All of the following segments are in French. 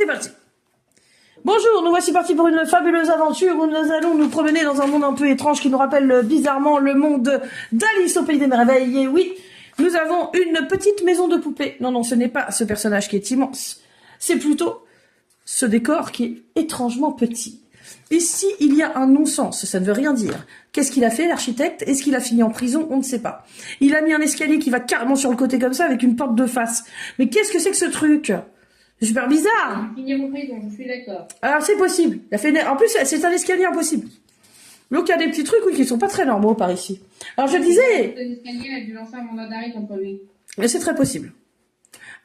c'est parti. Bonjour, nous voici partis pour une fabuleuse aventure où nous allons nous promener dans un monde un peu étrange qui nous rappelle bizarrement le monde d'Alice au Pays des Merveilles. Et oui, nous avons une petite maison de poupée. Non, ce n'est pas ce personnage qui est immense. C'est plutôt ce décor qui est étrangement petit. Ici, il y a un non-sens, ça ne veut rien dire. Qu'est-ce qu'il a fait, l'architecte? Est-ce qu'il a fini en prison? On ne sait pas. Il a mis un escalier qui va carrément sur le côté comme ça, avec une porte de face. Mais qu'est-ce que c'est que ce truc? C'est super bizarre. Il finit en prison, je suis d'accord. Alors, c'est possible. En plus, c'est un escalier impossible. Donc, il y a des petits trucs, oui, qui sont pas très normaux par ici. Alors, je disais... L'escalier a dû lancer un mandat d'arrêt contre lui. Mais c'est très possible.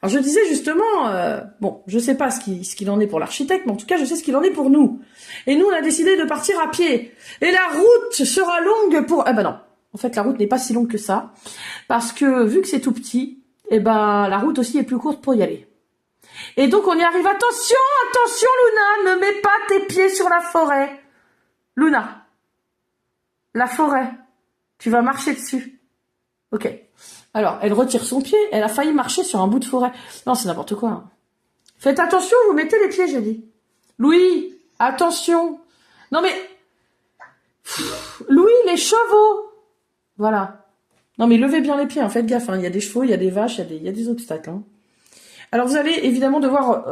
Alors, je disais justement, bon, je sais pas ce qu'il en est pour l'architecte, mais en tout cas, je sais ce qu'il en est pour nous. Et nous, on a décidé de partir à pied. Et la route sera longue pour... Eh ben non. En fait, la route n'est pas si longue que ça. Parce que, vu que c'est tout petit, eh ben, la route aussi est plus courte pour y aller. Et donc, on y arrive. Attention, attention, Luna, ne mets pas tes pieds sur la forêt. Luna. La forêt. Tu vas marcher dessus. Ok. Alors, elle retire son pied. Elle a failli marcher sur un bout de forêt. Non, c'est n'importe quoi. Hein. Faites attention, vous mettez les pieds, j'ai dit. Louis, attention. Non mais... Louis, les chevaux. Voilà. Non mais levez bien les pieds, hein. Faites gaffe. Hein. Il y a des chevaux, il y a des vaches, il y a des obstacles. Hein. Alors, vous allez évidemment devoir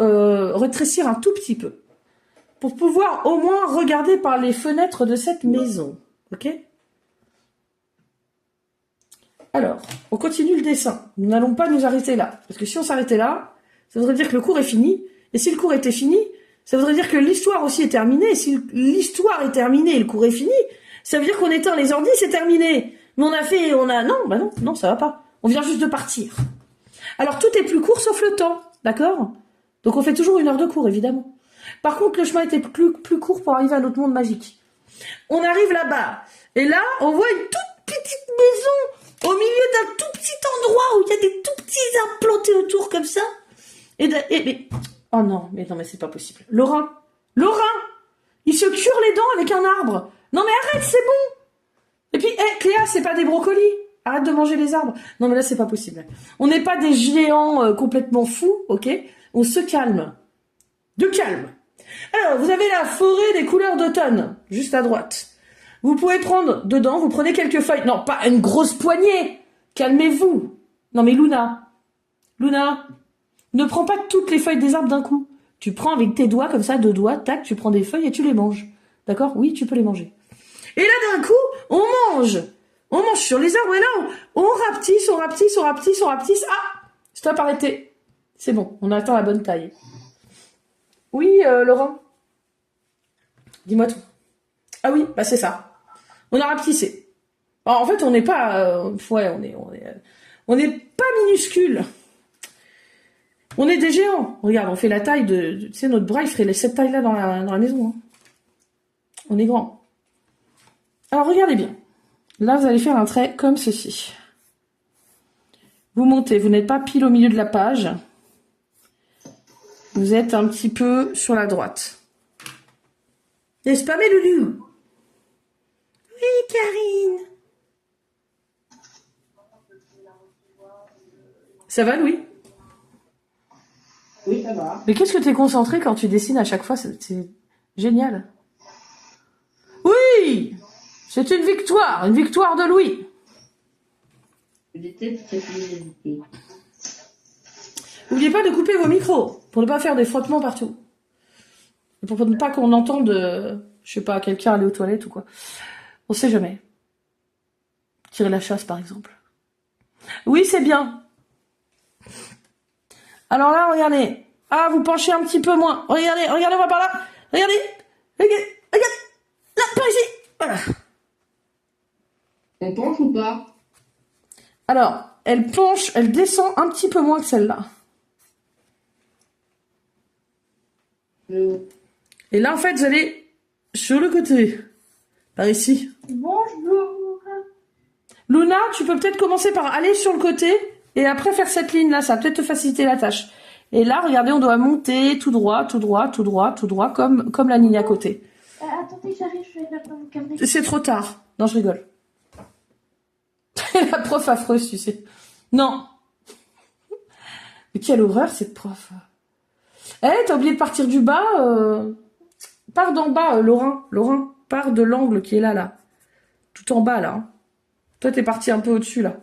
rétrécir un tout petit peu. Pour pouvoir au moins regarder par les fenêtres de cette maison. Ok ? Alors, on continue le dessin. Nous n'allons pas nous arrêter là. Parce que si on s'arrêtait là, ça voudrait dire que le cours est fini. Et si le cours était fini, ça voudrait dire que l'histoire aussi est terminée. Et si l'histoire est terminée et le cours est fini, ça veut dire qu'on éteint les ordi, c'est terminé. Mais non, ça va pas. On vient juste de partir. Alors, tout est plus court sauf le temps. D'accord ? Donc, on fait toujours 1 heure de cours, évidemment. Par contre, le chemin était plus court pour arriver à notre monde magique. On arrive là-bas. Et là, on voit une toute petite maison au milieu d'un tout petit endroit où il y a des tout petits arbres plantés autour comme ça. Oh non, mais c'est pas possible. Laurent, il se cure les dents avec un arbre. Non mais arrête, c'est bon. Et puis, Cléa, c'est pas des brocolis. Arrête de manger les arbres. Non mais là, c'est pas possible. On n'est pas des géants complètement fous, ok? On se calme. De calme. Alors, vous avez la forêt des couleurs d'automne, juste à droite. Vous pouvez prendre dedans, vous prenez quelques feuilles. Non, pas une grosse poignée. Calmez-vous. Non mais Luna, ne prends pas toutes les feuilles des arbres d'un coup. Tu prends avec tes doigts, comme ça, 2 doigts, tac, tu prends des feuilles et tu les manges. D'accord? Oui, tu peux les manger. Et là, d'un coup, on mange. On mange sur les arbres et là, on rapetisse. Ah! Stop, arrêtez. C'est bon, on atteint la bonne taille. Oui, Laurent? Dis-moi tout. Ah oui, bah c'est ça. On a rapetissé. Alors, en fait, on n'est pas... on n'est pas minuscule. On est des géants. Regarde, on fait la taille de tu sais, notre bras, il ferait cette taille-là dans la maison. Hein. On est grand. Alors, regardez bien. Là, vous allez faire un trait comme ceci. Vous montez. Vous n'êtes pas pile au milieu de la page. Vous êtes un petit peu sur la droite. N'est-ce pas, mes loulous? Oui, Karine. Ça va, Louis? Oui, ça va. Mais qu'est-ce que t'es concentré quand tu dessines à chaque fois? C'est génial. Oui! C'est une victoire de Louis. Je déteste cette humidité. N'oubliez pas de couper vos micros pour ne pas faire des frottements partout. Et pour ne pas qu'on entende, je sais pas, quelqu'un aller aux toilettes ou quoi. On sait jamais. Tirer la chasse, par exemple. Oui, c'est bien. Alors là, regardez. Ah, vous penchez un petit peu moins. Regardez, moi par là. Regardez. Là, par ici. Voilà. On penche ou pas? Alors, elle penche, elle descend un petit peu moins que celle-là. Et là, en fait, vous allez sur le côté. Par ici. Bonjour. Luna, tu peux peut-être commencer par aller sur le côté et après faire cette ligne-là. Ça va peut-être te faciliter la tâche. Et là, regardez, on doit monter tout droit, comme la ligne à côté. Attendez, j'arrive, je vais mettre mon carnet. C'est trop tard. Non, je rigole. La prof affreuse, tu sais. Non. Mais quelle horreur, cette prof. Eh, t'as oublié de partir du bas. Pars d'en bas, Laurent. Laurent, pars de l'angle qui est là. Tout en bas, là. Hein. Toi, t'es parti un peu au-dessus, là.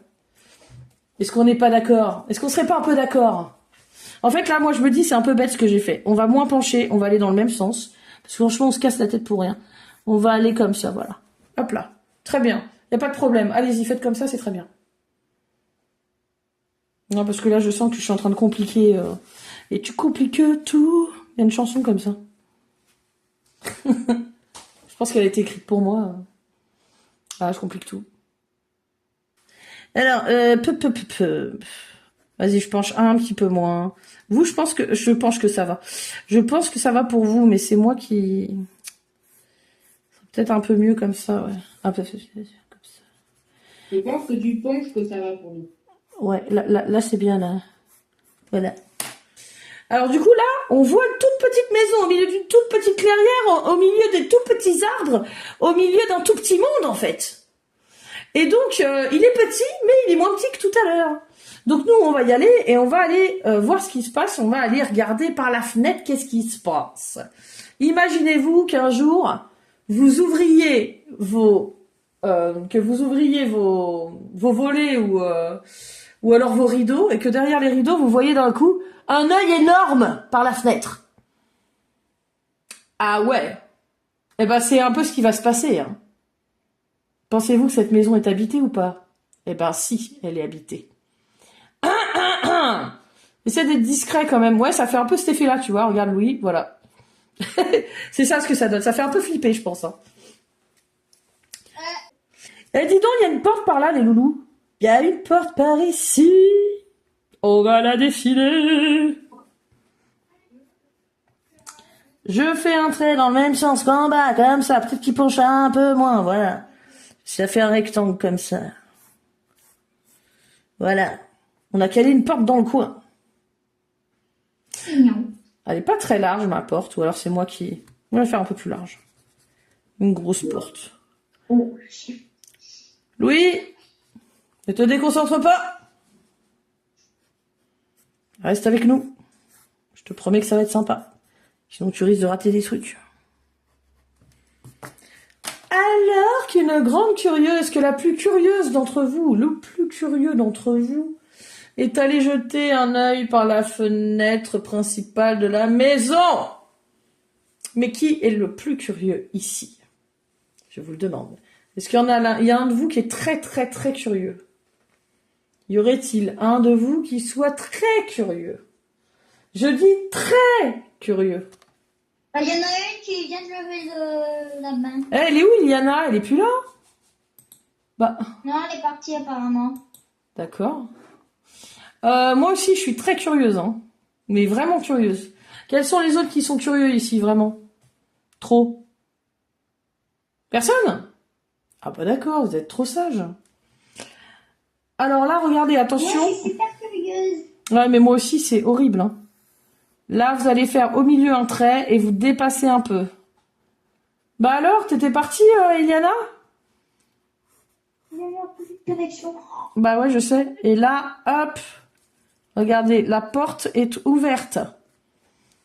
Est-ce qu'on n'est pas d'accord? Est-ce qu'on serait pas un peu d'accord? En fait, là, moi, je me dis, c'est un peu bête ce que j'ai fait. On va moins pencher, on va aller dans le même sens. Parce que franchement, on se casse la tête pour rien. On va aller comme ça, voilà. Hop là. Très bien. Y a pas de problème. Allez-y, faites comme ça, c'est très bien. Non, parce que là, je sens que je suis en train de compliquer. Et tu compliques tout. Il y a une chanson comme ça. Je pense qu'elle a été écrite pour moi. Ah, je complique tout. Alors, vas-y, je penche un petit peu moins. Vous, je pense que ça va. Je pense que ça va pour vous, mais c'est moi qui... Peut-être un peu mieux comme ça, ouais. Un peu comme ça. Je pense que tu penses que ça va pour nous. Ouais, là c'est bien, là. Voilà. Alors du coup, là, on voit une toute petite maison au milieu d'une toute petite clairière, au milieu des tout petits arbres, au milieu d'un tout petit monde, en fait. Et donc, il est petit, mais il est moins petit que tout à l'heure. Donc nous, on va y aller et on va aller voir ce qui se passe. On va aller regarder par la fenêtre qu'est-ce qui se passe. Imaginez-vous qu'un jour, vous ouvriez vos volets ou alors vos rideaux et que derrière les rideaux, vous voyez d'un coup un œil énorme par la fenêtre. Ah ouais. Eh ben, c'est un peu ce qui va se passer, hein. Pensez-vous que cette maison est habitée ou pas? Eh ben si, elle est habitée. Essaie d'être discret quand même. Ouais, ça fait un peu cet effet-là, tu vois. Regarde Louis, voilà. C'est ça ce que ça donne. Ça fait un peu flipper, je pense. Hein. Eh, dis donc, il y a une porte par là, les loulous. Il y a une porte par ici. On va la défiler. Je fais un trait dans le même sens qu'en bas, comme ça. Peut-être qu'il penche un peu moins, voilà. Ça fait un rectangle comme ça. Voilà. On a calé une porte dans le coin. Non. Elle est pas très large, ma porte, ou alors c'est moi qui... On va la faire un peu plus large. Une grosse porte. Oh, Louis, ne te déconcentre pas. Reste avec nous. Je te promets que ça va être sympa. Sinon tu risques de rater des trucs. Alors qu'une grande curieuse, que la plus curieuse d'entre vous, le plus curieux d'entre vous, est allé jeter un œil par la fenêtre principale de la maison. Mais qui est le plus curieux ici? Je vous le demande. Est-ce qu'il y en a là? Il y a un de vous qui est très très très curieux. Y aurait-il un de vous qui soit très curieux? Je dis très curieux. Il y en a une qui vient de lever la main. Eh, elle est où, Iliana? Elle est plus là? Bah, Non, elle est partie apparemment. d'accord. Moi aussi, je suis très curieuse, hein. Mais vraiment curieuse. Quels sont les autres qui sont curieux ici, vraiment? Trop. Personne? Ah bah d'accord, vous êtes trop sage. Alors là, regardez, attention. Moi, je suis super curieuse. Ouais, mais moi aussi, c'est horrible, hein. Là, vous allez faire au milieu un trait et vous dépassez un peu. Bah alors, t'étais partie, Iliana? Il y a eu un peu de connexion. Bah ouais, je sais. Et là, hop, regardez, la porte est ouverte.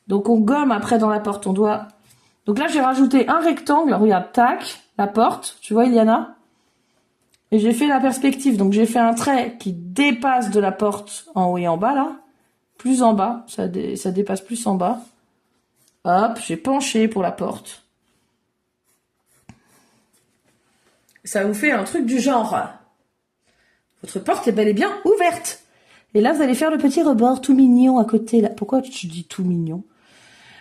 Donc on gomme après dans la porte, on doit... Donc là, j'ai rajouté un rectangle, regarde, tac, la porte, tu vois, Iliana? Et j'ai fait la perspective, donc j'ai fait un trait qui dépasse de la porte en haut et en bas, là. Plus en bas, ça dépasse plus en bas. Hop, j'ai penché pour la porte. Ça vous fait un truc du genre. Votre porte est bel et bien ouverte. Et là, vous allez faire le petit rebord tout mignon à côté, là. Pourquoi je dis tout mignon?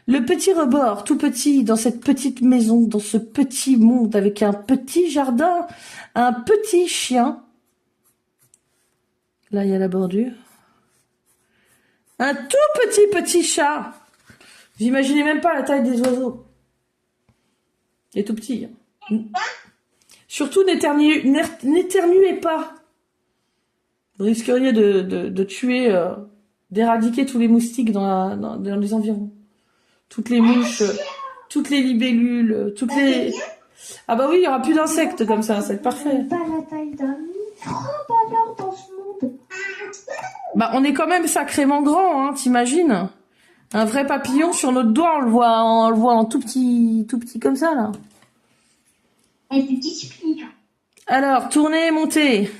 Le petit rebord, tout petit, dans cette petite maison, dans ce petit monde, avec un petit jardin, un petit chien. Là, il y a la bordure. Un tout petit chat. Vous imaginez même pas la taille des oiseaux. Il est tout petit. Hein. Surtout, n'éternuez pas. Vous risqueriez de tuer, d'éradiquer tous les moustiques dans les environs. Toutes les mouches, toutes les libellules, toutes les... Ah bah oui, il y aura plus d'insectes comme ça, c'est parfait. Pas la taille d'un micro-balleur dans ce monde. Bah on est quand même sacrément grand, hein, t'imagines? Un vrai papillon sur notre doigt, on le voit en tout petit comme ça, là. Avec des petits spines. Alors, tourner et monter.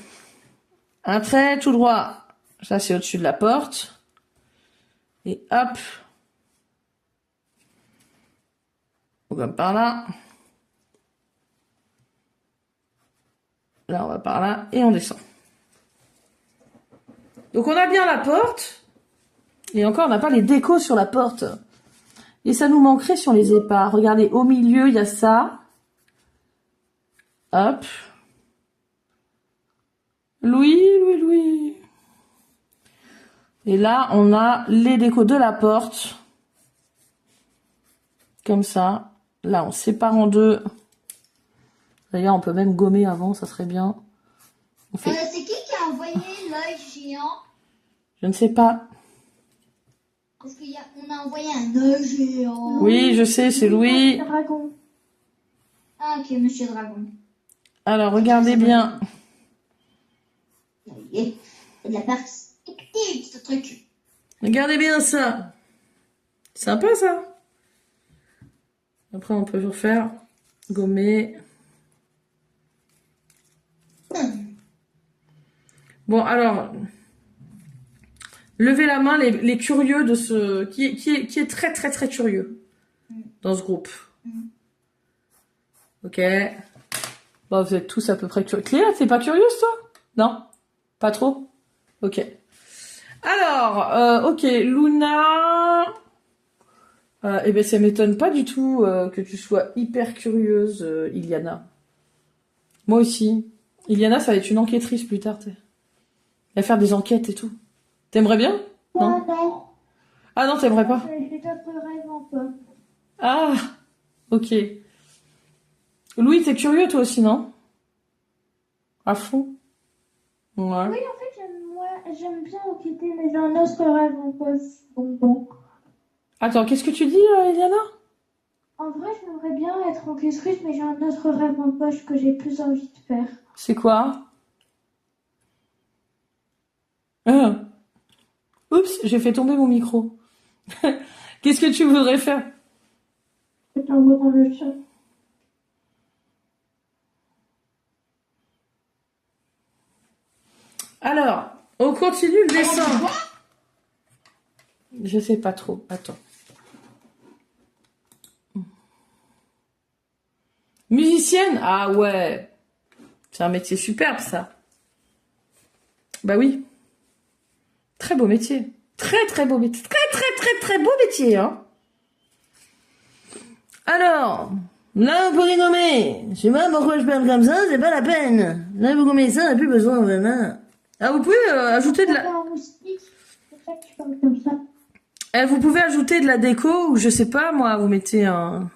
Un trait tout droit. Ça, c'est au-dessus de la porte. Et hop. Comme par là. Là, on va par là et on descend. Donc, on a bien la porte. Et encore, on n'a pas les décos sur la porte. Et ça nous manquerait si on les ait pas. Regardez, au milieu, il y a ça. Hop. Louis. Et là, on a les décos de la porte. Comme ça. Là, on sépare en deux. D'ailleurs, on peut même gommer avant, ça serait bien. On fait... C'est qui a envoyé l'œil géant? Je ne sais pas. Parce qu'on a envoyé un œil géant. Oui, je sais, c'est Louis. Dragon. Ah, ok, Monsieur Dragon. Alors, regardez bien. Il y a de la perspective, ce truc. Regardez bien ça. Sympa, ça. Après, on peut refaire. Gommer. Bon, alors... Levez la main les curieux de ce... Qui est très, très, très curieux dans ce groupe. Ok. Bon, vous êtes tous à peu près curieux. Cléa, t'es pas curieuse, toi? Non? Pas trop? Ok. Alors, ok, Luna... eh ben, ça m'étonne pas du tout que tu sois hyper curieuse, Iliana. Moi aussi. Iliana, ça va être une enquêtrice plus tard, tu sais. Elle va faire des enquêtes et tout. T'aimerais bien? Non? Non. Ah non, t'aimerais pas? Je fais d'autres rêves un peu. Ah, ok. Louis, t'es curieux toi aussi, non? À fond? Ouais. Oui, en fait, j'aime bien enquêter, mais j'ai un autre rêve en poste. Bon. Attends, qu'est-ce que tu dis, Eliana? En vrai, j'aimerais bien être enquêtrice, mais j'ai un autre rêve en poche que j'ai plus envie de faire. C'est quoi? Ah. Oups, j'ai fait tomber mon micro. Qu'est-ce que tu voudrais faire? Je t'envoie dans le chat. Alors, on continue le dessin. Je sais pas trop. Attends. Musicienne? Ah ouais. C'est un métier superbe, ça. Bah oui. Très beau métier. Très, très beau métier. Très, très, très, très beau métier, hein. Alors, là, vous pourrez gommer. Je sais pas pourquoi je parle comme ça, c'est pas la peine. Là, vous gommez ça, on n'a plus besoin, vraiment. Ah, vous pouvez ajouter de la... C'est ça que tu parles comme ça. Vous pouvez ajouter de la déco, ou je sais pas, moi, vous mettez un...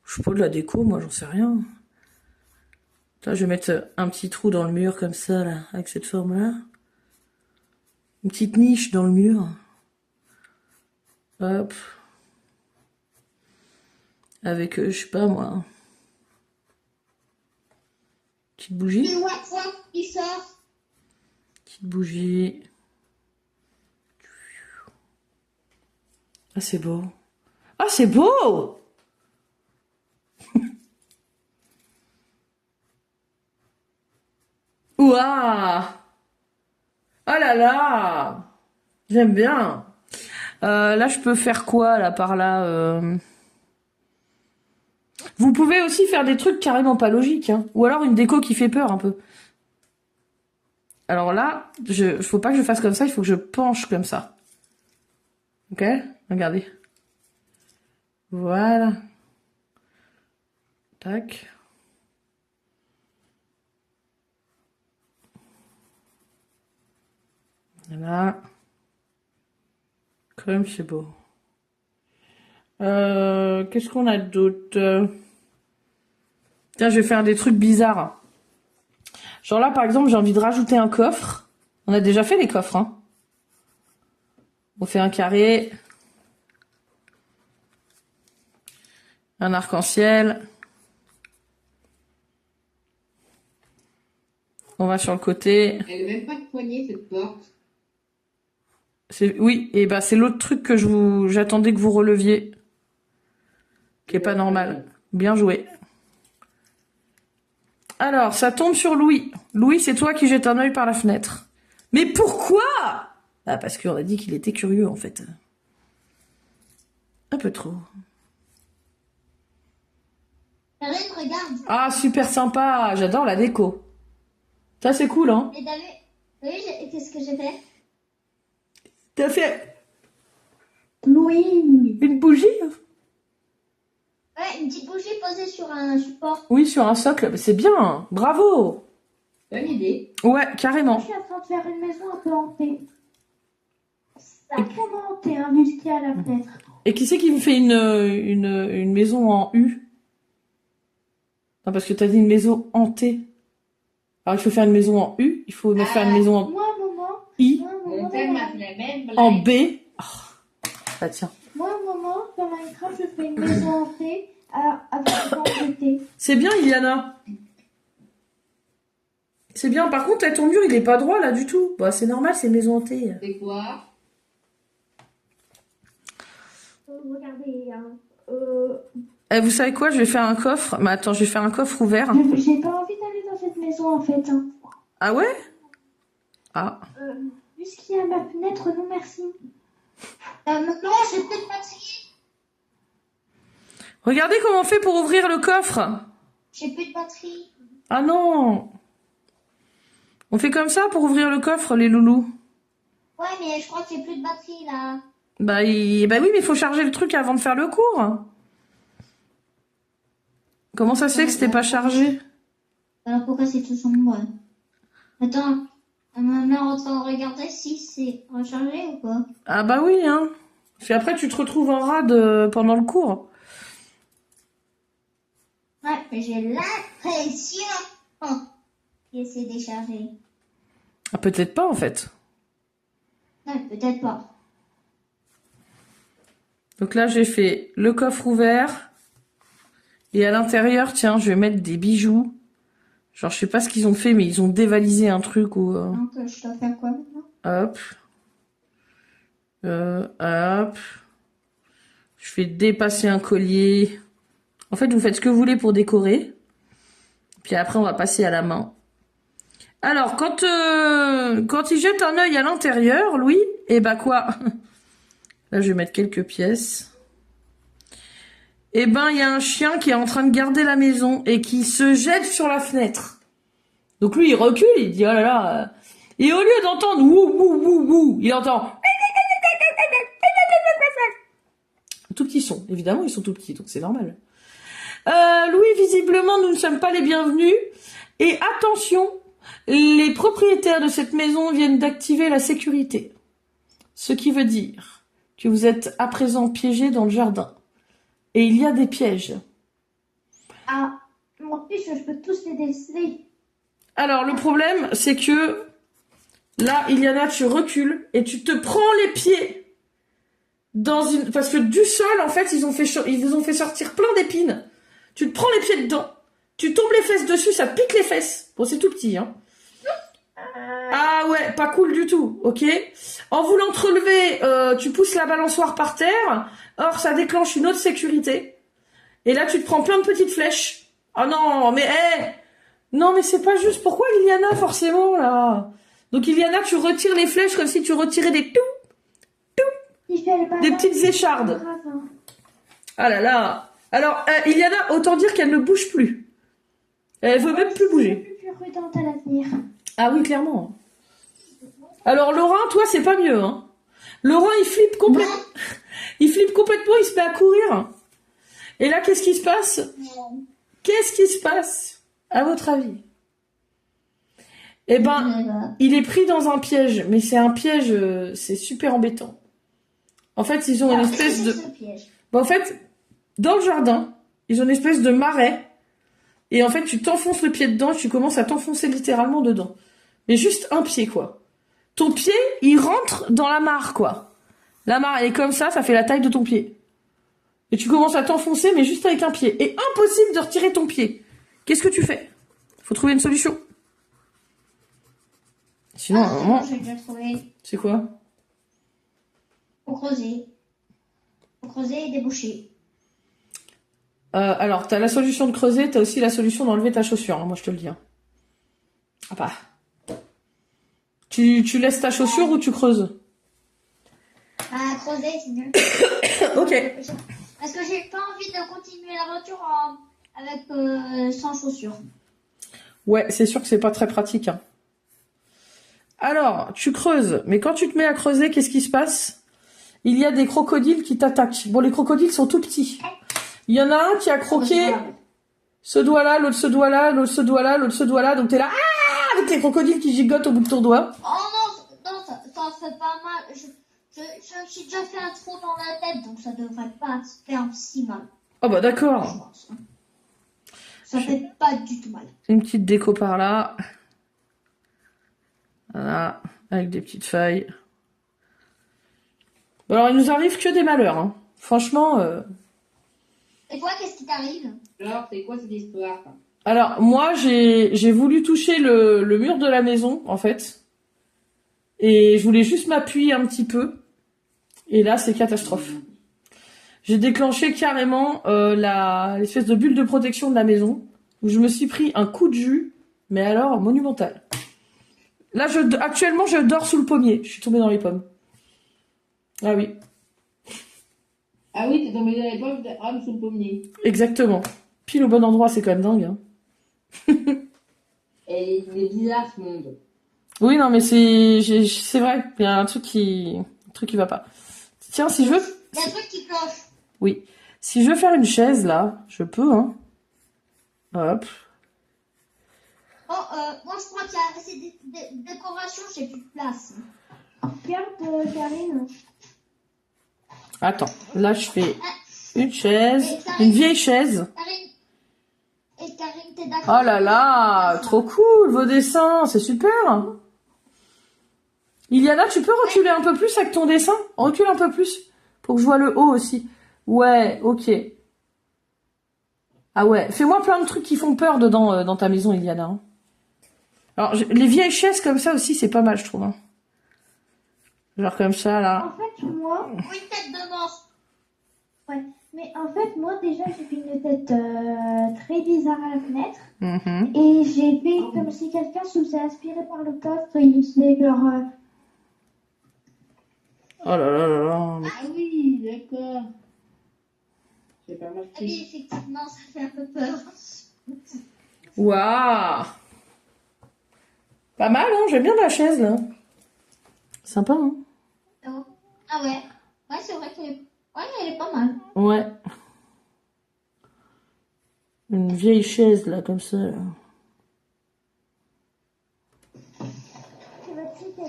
Je sais pas, de la déco, moi, j'en sais rien. Là, je vais mettre un petit trou dans le mur, comme ça, là, avec cette forme-là. Une petite niche dans le mur. Hop. Avec, je sais pas, moi. Petite bougie. Il sort. Petite bougie. Ah, c'est beau. Ah, c'est beau! Ouah! Oh là là! J'aime bien. Là, je peux faire quoi, là, par là Vous pouvez aussi faire des trucs carrément pas logiques, hein. Ou alors une déco qui fait peur, un peu. Alors là, faut pas que je fasse comme ça, il faut que je penche comme ça. Ok? Regardez. Voilà. Tac. Voilà. Comme c'est beau. Qu'est-ce qu'on a d'autre? Tiens, je vais faire des trucs bizarres. Genre là, par exemple, j'ai envie de rajouter un coffre. On a déjà fait les coffres, hein. On fait un carré. Un arc-en-ciel. On va sur le côté. Elle n'a même pas de poignée, cette porte. Oui, et bah c'est l'autre truc que j'attendais que vous releviez. Qui est pas normal. Bien joué. Alors, ça tombe sur Louis. Louis, c'est toi qui jettes un œil par la fenêtre. Mais pourquoi? Ah, parce qu'on a dit qu'il était curieux, en fait. Un peu trop. Karine, regarde. Ah, super sympa. J'adore la déco. Ça, c'est cool, hein? Et t'as vu? Oui, qu'est-ce que j'ai fait? T'as fait Louis. une bougie? Ouais, une petite bougie posée sur un support. Oui, sur un socle. C'est bien. Bravo. Bonne idée. Ouais, Je carrément. suis en train de faire une maison un peu hantée. Sacrément hantée, hein, vu ce qu'il y a à la fenêtre. Et qui c'est qui me fait une maison en U? Non, parce que t'as dit une maison hantée. Alors, il faut faire une maison en U. Il faut me faire une maison en Moi, un moment. I. Moi, un Mon moment, père dans m'a Ma- fait la même blague. En B. Oh. Bah tiens. Moi, un moment, dans Minecraft, je fais une maison hantée avec un thé. C'est bien, Iliana. C'est bien. Par contre, ton mur, il est pas droit, là, du tout. Bah, c'est normal, c'est maison hantée. C'est quoi? Regardez, hein. Vous savez quoi? Je vais faire un coffre. Mais attends, je vais faire un coffre ouvert. J'ai pas envie d'aller dans cette maison, en fait. Hein. Ah ouais? Ah. Vu ce qu'il y a à ma fenêtre, non merci. Maintenant, j'ai plus de batterie. Regardez comment on fait pour ouvrir le coffre. J'ai plus de batterie. Ah non. On fait comme ça pour ouvrir le coffre, les loulous. Ouais, mais je crois que j'ai plus de batterie, là. Bah oui, mais il faut charger le truc avant de faire le cours. Comment ça se fait que c'était pas chargé? Alors pourquoi c'est tout sombre? Attends, ma mère est en train de regarder si c'est rechargé ou pas. Ah bah oui, hein. Puis après, tu te retrouves en rade pendant le cours. Ouais, mais j'ai l'impression que c'est déchargé. Ah, peut-être pas, en fait. Ouais, peut-être pas. Donc là, j'ai fait le coffre ouvert. Et à l'intérieur, tiens, je vais mettre des bijoux. Genre, je sais pas ce qu'ils ont fait, mais ils ont dévalisé un truc ou... Donc je dois faire quoi maintenant? Hop. Hop. Je fais dépasser un collier. En fait, vous faites ce que vous voulez pour décorer. Puis après, on va passer à la main. Alors, quand il jette un œil à l'intérieur, Louis, et bah quoi? Là, je vais mettre quelques pièces. Eh ben, il y a un chien qui est en train de garder la maison et qui se jette sur la fenêtre. Donc lui, il recule, il dit, oh là là. Et au lieu d'entendre wou wou wou wou, il entend tout petit son. Évidemment, ils sont tout petits, donc c'est normal. Louis, visiblement, nous ne sommes pas les bienvenus. Et attention, les propriétaires de cette maison viennent d'activer la sécurité. Ce qui veut dire que vous êtes à présent piégés dans le jardin. Et il y a des pièges. Ah, mon fiche, je peux tous les déceler. Alors, le problème, c'est que là, Iliana, tu recules et tu te prends les pieds dans une... Parce que du sol, en fait, ils vous ont fait sortir plein d'épines. Tu te prends les pieds dedans, tu tombes les fesses dessus, ça pique les fesses. Bon, c'est tout petit, hein. Ah ouais, pas cool du tout, ok. En voulant te relever, tu pousses la balançoire par terre. Or, ça déclenche une autre sécurité. Et là, tu te prends plein de petites flèches. Ah non, mais non, mais c'est pas juste. Pourquoi Iliana, forcément, là? Donc, Iliana, tu retires les flèches comme si tu retirais des des petites échardes. Ah là là. Alors, Iliana, autant dire qu'elle ne bouge plus. Elle veut même plus bouger. Plus prudente à l'avenir. Ah oui, clairement. Alors, Laurent, toi, c'est pas mieux, hein. Laurent, il flippe complètement. Il flippe complètement, il se met à courir. Et là, qu'est-ce qui se passe? Qu'est-ce qui se passe, à votre avis? Eh ben, il est pris dans un piège. Mais c'est un piège, c'est super embêtant. En fait, ils ont une espèce de... Bon, en fait, dans le jardin, ils ont une espèce de marais. Et en fait, tu t'enfonces le pied dedans et tu commences à t'enfoncer littéralement dedans. Mais juste un pied, quoi. Ton pied, il rentre dans la mare, quoi. La mare, elle est comme ça fait la taille de ton pied. Et tu commences à t'enfoncer, mais juste avec un pied. Et impossible de retirer ton pied. Qu'est-ce que tu fais? Faut trouver une solution. Sinon, à un moment... J'ai déjà trouvé. C'est quoi? Faut creuser. Faut creuser et déboucher. Alors, t'as la solution de creuser, t'as aussi la solution d'enlever ta chaussure, hein, moi je te le dis. Hein. Ah bah. Tu laisses ta chaussure ou tu creuses? Creuser, c'est mieux. Ok. Parce que j'ai pas envie de continuer l'aventure avec sans chaussures. Ouais, c'est sûr que c'est pas très pratique. Hein. Alors, tu creuses, mais quand tu te mets à creuser, qu'est-ce qui se passe? Il y a des crocodiles qui t'attaquent. Bon, les crocodiles sont tout petits. Il y en a un qui a croqué ce doigt-là, l'autre ce doigt-là, l'autre ce doigt-là, l'autre ce doigt-là. Donc t'es là, avec les crocodiles qui gigotent au bout de ton doigt. Oh non, non, ça fait pas mal. Je me suis déjà fait un trou dans la tête, donc ça devrait pas faire si mal. Oh bah Je d'accord. pense. Ça fait pas du tout mal. Une petite déco par là. Voilà, avec des petites feuilles. Bon, alors, il nous arrive que des malheurs. Hein. Franchement... Et toi, qu'est-ce qui t'arrive? Alors, c'est quoi cette histoire? Alors, moi, j'ai voulu toucher le mur de la maison, en fait. Et je voulais juste m'appuyer un petit peu. Et là, c'est catastrophe. J'ai déclenché carrément l'espèce de bulle de protection de la maison, où je me suis pris un coup de jus, mais alors monumental. Là, actuellement, je dors sous le pommier. Je suis tombée dans les pommes. Ah oui, Ah oui, t'es tombé dans les pommes, t'es rame sous le pommier. exactement. Pile au bon endroit, c'est quand même dingue. Hein. Et il est bizarre ce monde. Oui, non, mais c'est vrai. Il y a un truc qui va pas. Tiens, si je veux, Il y a un truc qui cloche. oui, si je veux faire une chaise là, je peux. Hein. Hop. Oh, moi je crois qu'il y a assez de décoration, j'ai plus de place. Regarde, Karine. Attends, là je fais une chaise, une vieille chaise. Karine, t'es d'accord? Oh là là, trop cool vos dessins, c'est super. Iliana, tu peux reculer un peu plus avec ton dessin? Recule un peu plus pour que je vois le haut aussi. Ouais, ok. Ah ouais, fais-moi plein de trucs qui font peur dedans dans ta maison, Iliana. Hein. Alors, les vieilles chaises comme ça aussi, c'est pas mal, je trouve. Hein. Genre comme ça, là. En fait, moi... Ou une tête de monstre. Ouais. Mais en fait, moi, déjà, j'ai fait une tête très bizarre à la fenêtre. Mhm. Et j'ai fait comme si quelqu'un se faisait aspirer par le coffre. Et il faisait genre... Oh là là là là. Ah oui, d'accord. J'ai pas Ah marqué. oui, effectivement, ça fait un peu peur. Waouh. Pas mal, hein, j'aime bien la chaise, là. Sympa, hein. Oh. Ah ouais. Ouais, c'est vrai elle est pas mal. Ouais. Une vieille chaise, là, comme ça. Là. Tu vas te citer,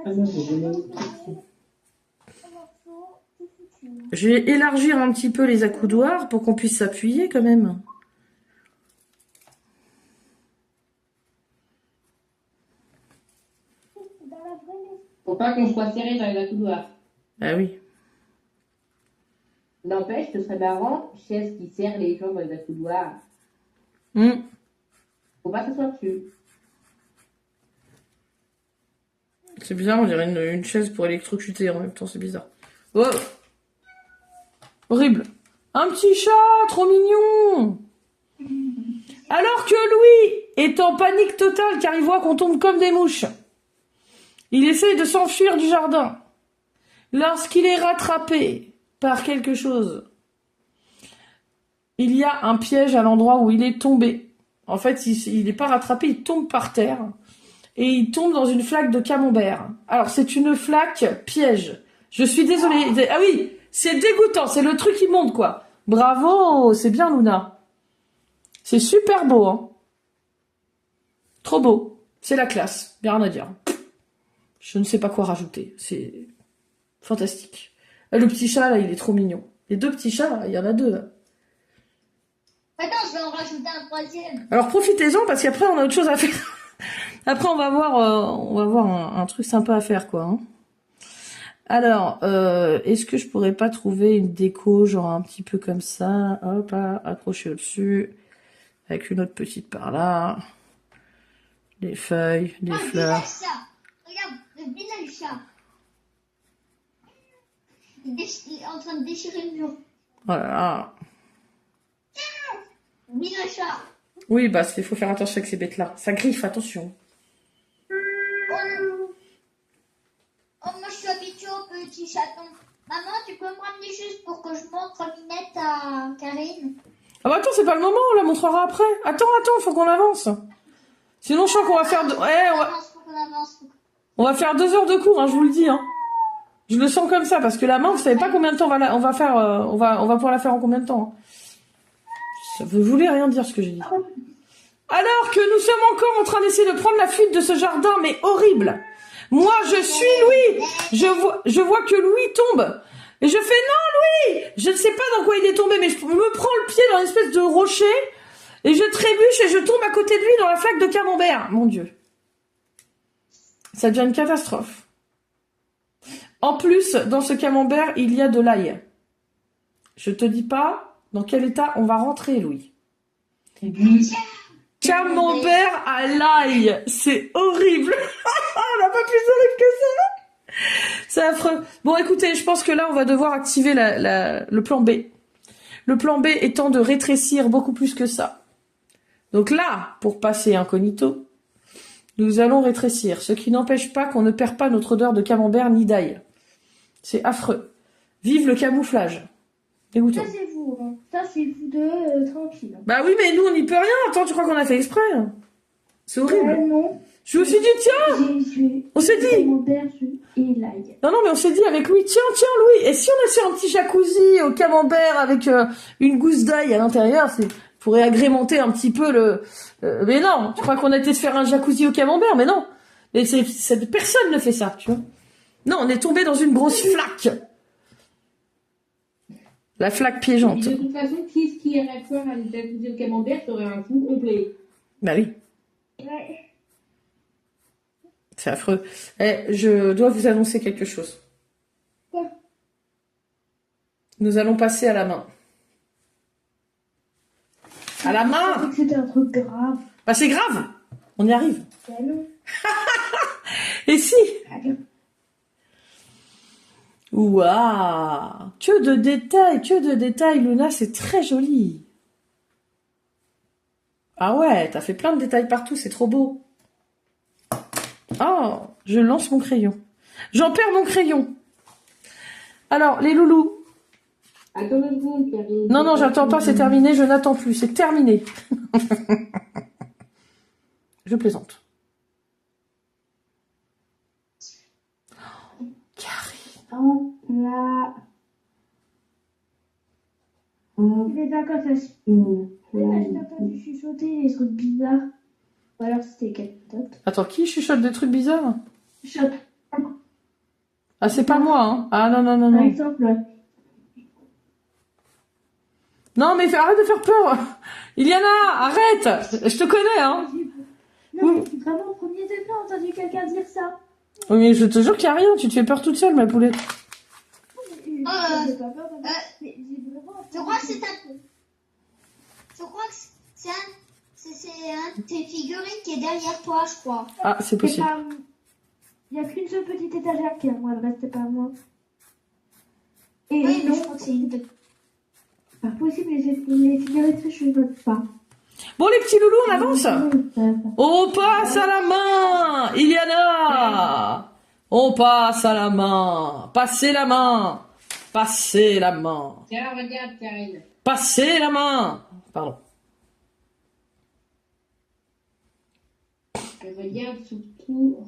Ah non, j'ai jamais eu de question. Je vais élargir un petit peu les accoudoirs pour qu'on puisse s'appuyer, quand même. Faut pas qu'on soit serré dans les accoudoirs. Ah oui. N'empêche, ce serait marrant, chaise qui serre les gens dans les accoudoirs. Hmm. Faut pas s'asseoir dessus. C'est bizarre, on dirait une chaise pour électrocuter en même temps, c'est bizarre. Oh. Horrible. Un petit chat, trop mignon. Alors que Louis est en panique totale car il voit qu'on tombe comme des mouches. Il essaye de s'enfuir du jardin. Lorsqu'il est rattrapé par quelque chose, il y a un piège à l'endroit où il est tombé. En fait, il n'est pas rattrapé, il tombe par terre. Et il tombe dans une flaque de camembert. Alors, c'est une flaque piège. Je suis désolée. Ah oui, c'est dégoûtant, c'est le truc qui monte, quoi. Bravo, c'est bien, Luna. C'est super beau, hein. Trop beau. C'est la classe, bien rien à dire. Je ne sais pas quoi rajouter. C'est fantastique. Le petit chat, là, il est trop mignon. Les deux petits chats, là, il y en a deux. Là. Attends, je vais en rajouter un troisième. Alors, profitez-en, parce qu'après, on a autre chose à faire. Après, on va voir un truc sympa à faire, quoi. Hein. Alors, est-ce que je pourrais pas trouver une déco, genre un petit peu comme ça, hop, accroché au-dessus, avec une autre petite par là, des feuilles, des fleurs. Le chat. Regarde, le vilain chat. en train de déchirer le mur. Voilà. Oui, le chat. Oui, bah, il faut faire attention avec ces bêtes-là. Ça griffe, attention. Oh, moi je suis habituée aux petits chatons. Maman, tu peux me ramener juste pour que je montre Minette à Karine? Ah bah attends, c'est pas le moment, on la montrera après. Attends, faut qu'on avance. Sinon, je sens qu'on va faire... on va faire 2 heures de cours, hein, je vous le dis. Hein. Je le sens comme ça, parce que la main, vous savez pas combien de temps on va faire... on va pouvoir la faire en combien de temps. Hein. Ça ne voulait rien dire, ce que j'ai dit. Alors que nous sommes encore en train d'essayer de prendre la fuite de ce jardin, mais horrible. Moi, je suis Louis. Je vois que Louis tombe. Et je fais, non, Louis! Je ne sais pas dans quoi il est tombé, mais je me prends le pied dans une espèce de rocher, et je trébuche et je tombe à côté de lui dans la flaque de camembert. Mon Dieu. Ça devient une catastrophe. En plus, dans ce camembert, il y a de l'ail. Je te dis pas dans quel état on va rentrer, Louis. Camembert à l'ail. C'est horrible. On n'a pas plus horrible que ça. C'est affreux. Bon, écoutez, je pense que là, on va devoir activer le plan B. Le plan B étant de rétrécir beaucoup plus que ça. Donc là, pour passer incognito, nous allons rétrécir, ce qui n'empêche pas qu'on ne perd pas notre odeur de camembert ni d'ail. C'est affreux. Vive le camouflage. Dégoûtant. Ça, c'est vous, hein. Ça, c'est vous deux, tranquille. Bah oui, mais nous, on n'y peut rien. Attends, tu crois qu'on a fait exprès? C'est horrible. Non. Je me suis dit, tiens, on s'est dit. Camembert et l'ail. Non, mais on s'est dit avec Louis, tiens, Louis, et si on a fait un petit jacuzzi au camembert avec une gousse d'ail à l'intérieur, pourrait agrémenter un petit peu le... mais non, tu crois qu'on a été se faire un jacuzzi au camembert? Mais non. Mais personne ne fait ça, tu vois. Non, on est tombé dans une grosse flaque. La flaque piégeante. De toute façon, qui irait faire un jacuzzi au camembert serait un fou complet. Bah oui. Ouais. C'est affreux. Je dois vous annoncer quelque chose. Quoi? Nous allons passer à la main. À la Je main! pensais que c'était un truc grave. Bah c'est grave! On y arrive. Bah non. Et si? Waouh! Que de détails, Luna, c'est très joli. Ah ouais, t'as fait plein de détails partout, c'est trop beau. Oh, je lance mon crayon. J'en perds mon crayon. Alors, les loulous. Attends une seconde, Karine. Non, j'attends pas, c'est terminé, je n'attends plus, c'est terminé. Je plaisante. Karine. Oh, là. Il est d'accord, ça se... Là, je t'ai entendu chuchoter des trucs bizarres. Ou alors c'était quelqu'un d'autre. Attends, qui chuchote des trucs bizarres? Chuchote. Ah, c'est pas moi, hein. Ah, non. Par exemple, Non, mais arrête de faire peur. Iliana, arrête. Je te connais, hein. non, mais vraiment, au premier degré, entendu quelqu'un dire ça. Oui, mais je te jure qu'il n'y a rien. Tu te fais peur toute seule, ma poulette. J'ai pas peur, mais j'ai vraiment... Je crois que c'est un... Je crois que c'est un de tes figurines qui est derrière toi, je crois. Ah, c'est possible. Il n'y a qu'une seule petite étagère qui est à moi, le reste c'est pas à moi. Et Oui, mais non, je crois que c'est une de... pas possible, les figurines, je ne vote pas. Bon, les petits loulous, on avance. On passe à la main, Iliana. On passe à la main. Passez la main. Passez la main. Tiens, regarde, Karine. Passez la main. Pardon. Regarde surtout.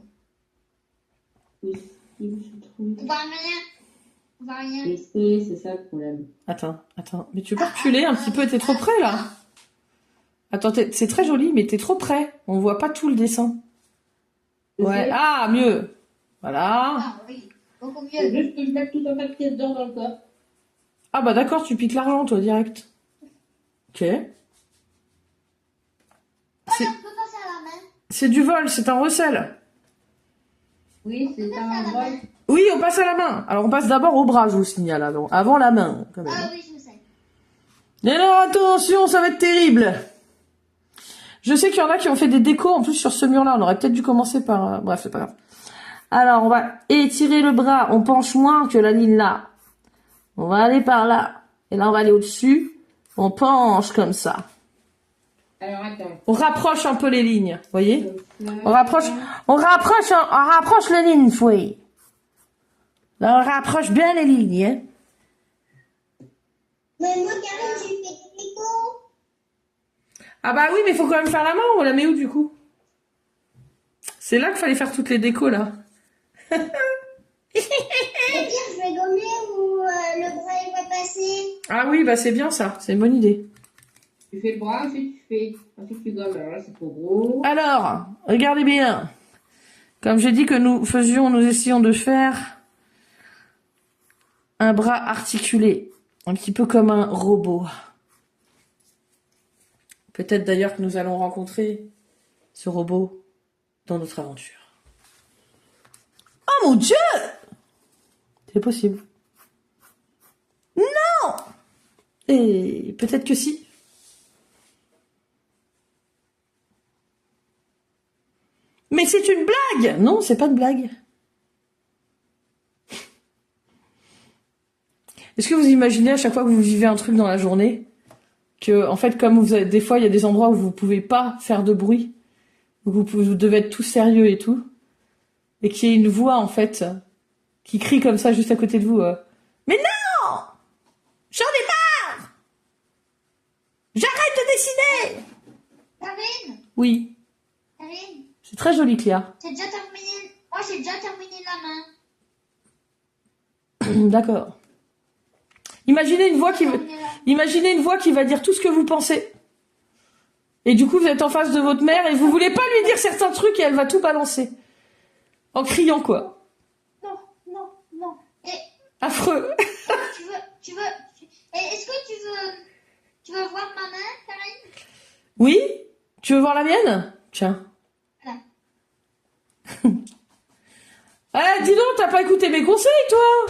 Oui, On va rien. On va rien. c'est ça le problème. Attends. Mais tu peux pas reculer un petit peu, t'es trop près, là. Attends, c'est très joli, mais t'es trop près. On voit pas tout le dessin. Ouais, ah, mieux. Voilà. Ah oui, beaucoup C'est mieux. juste que je mette tout un tas de pièces d'or dans le coffre. Ah bah d'accord, tu piques l'argent, toi, direct. Ok. Oh, on peut passer à la main. C'est du vol, c'est un recel. Oui, c'est un vol. Oui, on passe à la main. Alors, on passe d'abord au bras, je vous signale, avant la main, quand même. Ah oui, je sais. Et alors, attention, ça va être terrible. Je sais qu'il y en a qui ont fait des décos, en plus, sur ce mur-là. On aurait peut-être dû commencer par... Bref, c'est pas grave. Alors, on va étirer le bras. On penche moins que la ligne là. On va aller par là. Et là, on va aller au-dessus. On penche comme ça. Alors, attends. On rapproche un peu les lignes, vous voyez? On rapproche les lignes, oui. Là, on rapproche bien les lignes, hein. Mais moi, Karine, j'ai fait des décos. Ah bah oui, mais il faut quand même faire la main. On la met où, du coup? C'est là qu'il fallait faire toutes les décos, là. Au pire, je vais gommer où le bras il va passer. Ah oui, bah c'est bien ça. C'est une bonne idée. Tu fais le bras, ensuite tu gommes. Alors là, c'est trop gros. Alors, regardez bien. Comme j'ai dit que nous essayons de faire un bras articulé. Un petit peu comme un robot. Peut-être d'ailleurs que nous allons rencontrer ce robot dans notre aventure. Oh mon Dieu! C'est possible. Non! Et peut-être que si. Mais c'est une blague! Non, c'est pas une blague. Est-ce que vous imaginez à chaque fois que vous vivez un truc dans la journée, que en fait, comme vous avez, des fois il y a des endroits où vous pouvez pas faire de bruit, où vous devez être tout sérieux et tout, et qu'il y ait une voix en fait qui crie comme ça juste à côté de vous. Mais non! J'en ai marre! J'arrête de dessiner! Karine, Oui, Karine, c'est très joli, Cléa. j'ai déjà terminé. Moi, j'ai déjà terminé la main. D'accord. Imaginez une voix qui va dire tout ce que vous pensez. Et du coup, vous êtes en face de votre mère et vous voulez pas lui dire certains trucs et elle va tout balancer. En criant, quoi. Non, non, non. Et Affreux. est-ce que tu veux voir ma main, Karine? Oui? Tu veux voir la mienne? Tiens. Voilà. Eh, dis donc, t'as pas écouté mes conseils, toi?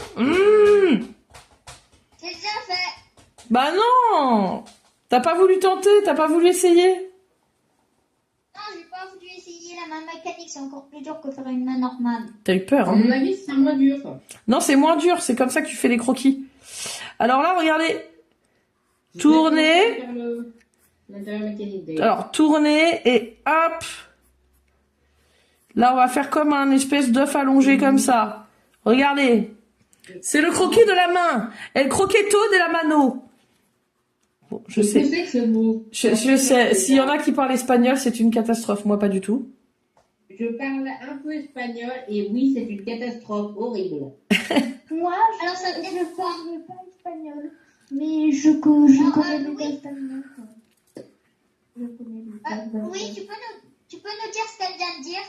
J'ai déjà fait. Bah non! T'as pas voulu tenter, t'as pas voulu essayer? Non, j'ai pas voulu essayer la main mécanique, c'est encore plus dur que faire une main normale. T'as eu peur, À hein? mon avis, c'est moins dur. Non, c'est moins dur, c'est comme ça que tu fais les croquis. Alors là, regardez. Tournez. Faire l'intérieur mécanique, d'ailleurs. Alors, tournez et hop. Là, on va faire comme un espèce d'œuf allongé comme ça. Regardez. C'est le croquis de la main. El croquetto de la mano. Bon, je sais. Je sais que ce mot. Je sais. S'il y en a qui parlent espagnol, c'est une catastrophe. Moi, pas du tout. Je parle un peu espagnol et oui, c'est une catastrophe horrible. Moi, Alors, ça veut dire je parle pas espagnol, mais je connais le oui. espagnol. Je connais le Oui, tu peux nous dire ce qu'elle vient de dire?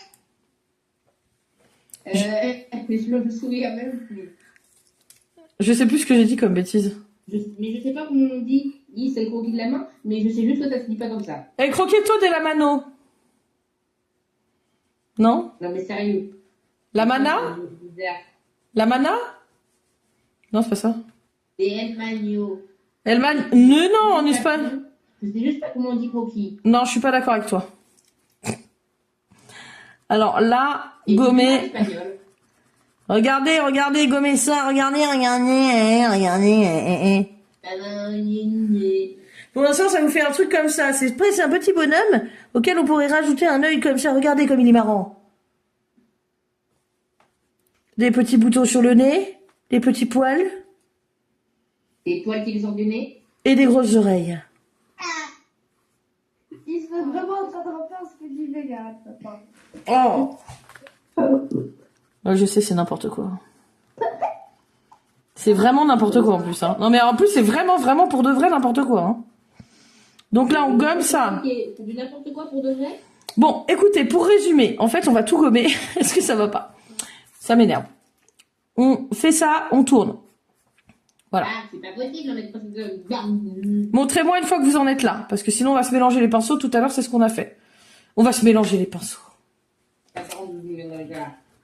Mais je me souviens même plus. Je sais plus ce que j'ai dit comme bêtise. Mais je sais pas comment on dit. C'est le croquis de la main, mais je sais juste que ça se dit pas comme ça. El croquetto de la mano. Non? Non, mais sérieux. La mana? La mana? Non, c'est pas ça. C'est El Magno. El man... Non, en espagnol. Je sais juste pas comment on dit croquis. Non, je suis pas d'accord avec toi. Alors là, Et gommer. je parle espagnol. Regardez, gommer ça. Regardez. Pour l'instant, ça vous fait un truc comme ça. C'est un petit bonhomme auquel on pourrait rajouter un œil comme ça. Regardez comme il est marrant. Des petits boutons sur le nez, des petits poils Des poils qui lui sortent du nez. et des grosses oreilles. Il se fait vraiment en train de refaire ce que je disais, Gareth, papa. Oh. Ouais, je sais, c'est n'importe quoi. C'est vraiment n'importe quoi en plus. Hein. Non mais en plus, c'est vraiment pour de vrai n'importe quoi. Hein. Donc là, on gomme ça. C'est du n'importe quoi pour de vrai. Bon, écoutez, pour résumer, en fait, on va tout gommer. Est-ce que ça va pas? Ça m'énerve. On fait ça, on tourne. Voilà. Ah, c'est pas possible, on est pas de... Montrez-moi une fois que vous en êtes là, parce que sinon on va se mélanger les pinceaux. Tout à l'heure, c'est ce qu'on a fait. On va se mélanger les pinceaux.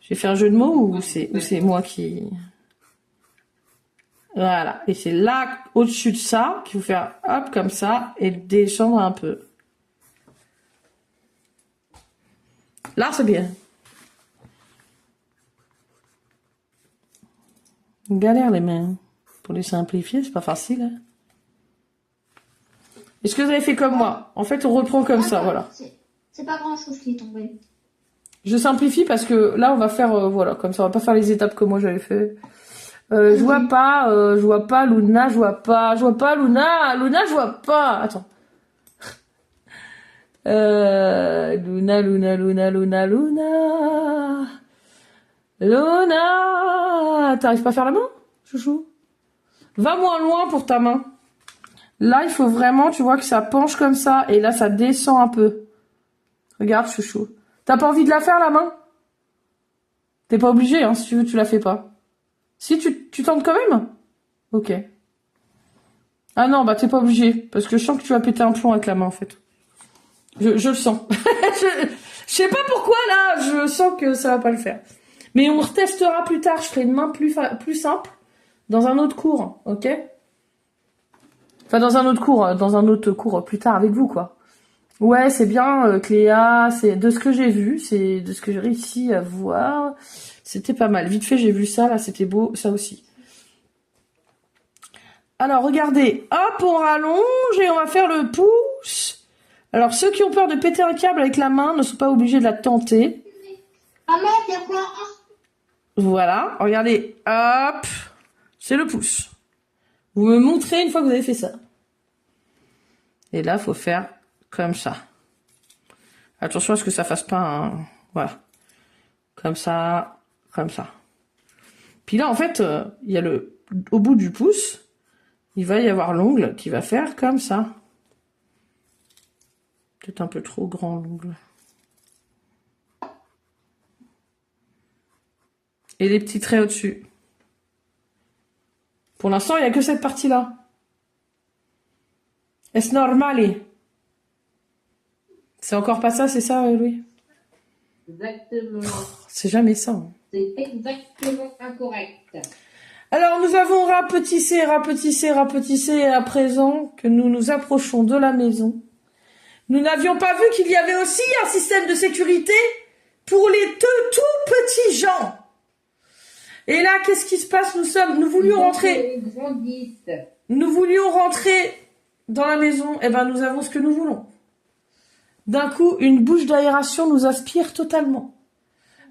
J'ai fait un jeu de mots ou c'est moi qui... Voilà. Et c'est là, au-dessus de ça, qu'il faut faire hop, comme ça, et descendre un peu. Là, c'est bien. On galère les mains. Pour les simplifier, c'est pas facile. Hein. Est-ce que vous avez fait comme moi? En fait, on reprend comme ça, voilà. C'est pas grand chose qui est tombé. Je simplifie parce que là, on va faire, voilà, comme ça, on va pas faire les étapes que moi j'avais fait. Je vois pas, Luna, je vois pas, Luna, je vois pas. Attends. Luna. Luna, t'arrives pas à faire la main, chouchou? Va moins loin pour ta main. Là, il faut vraiment, tu vois, que ça penche comme ça, et là, ça descend un peu. Regarde, chouchou. T'as pas envie de la faire, la main? T'es pas obligé, hein, si tu veux, tu la fais pas. Si, tu tentes quand même? Ok. Ah non, bah t'es pas obligé, parce que je sens que tu vas péter un plomb avec la main, en fait. Je le sens. je sais pas pourquoi, là, je sens que ça va pas le faire. Mais on retestera plus tard, je ferai une main plus simple, dans un autre cours, ok? Enfin, dans un autre cours plus tard avec vous, quoi. Ouais, c'est bien, Cléa, c'est de ce que j'ai vu, c'est de ce que j'ai réussi à voir. C'était pas mal. Vite fait, j'ai vu ça, là, c'était beau, ça aussi. Alors, regardez, hop, on rallonge et on va faire le pouce. Alors, ceux qui ont peur de péter un câble avec la main ne sont pas obligés de la tenter. Maman, il y a quoi? Voilà, regardez, hop, c'est le pouce. Vous me montrez une fois que vous avez fait ça. Et là, faut faire comme ça. Attention à ce que ça fasse pas un... Voilà. Comme ça, comme ça. Puis là, en fait, il y a au bout du pouce, il va y avoir l'ongle qui va faire comme ça. Peut-être un peu trop grand, l'ongle. Et les petits traits au-dessus. Pour l'instant, il n'y a que cette partie-là. Est-ce normal? C'est encore pas ça, c'est ça, Louis? Exactement. C'est jamais ça. Hein. C'est exactement incorrect. Alors, nous avons rapetissé à présent que nous nous approchons de la maison. Nous n'avions pas vu qu'il y avait aussi un système de sécurité pour les tout petits gens. Et là, qu'est-ce qui se passe? Nous voulions rentrer dans la maison. Eh ben, nous avons ce que nous voulons. D'un coup, une bouche d'aération nous aspire totalement.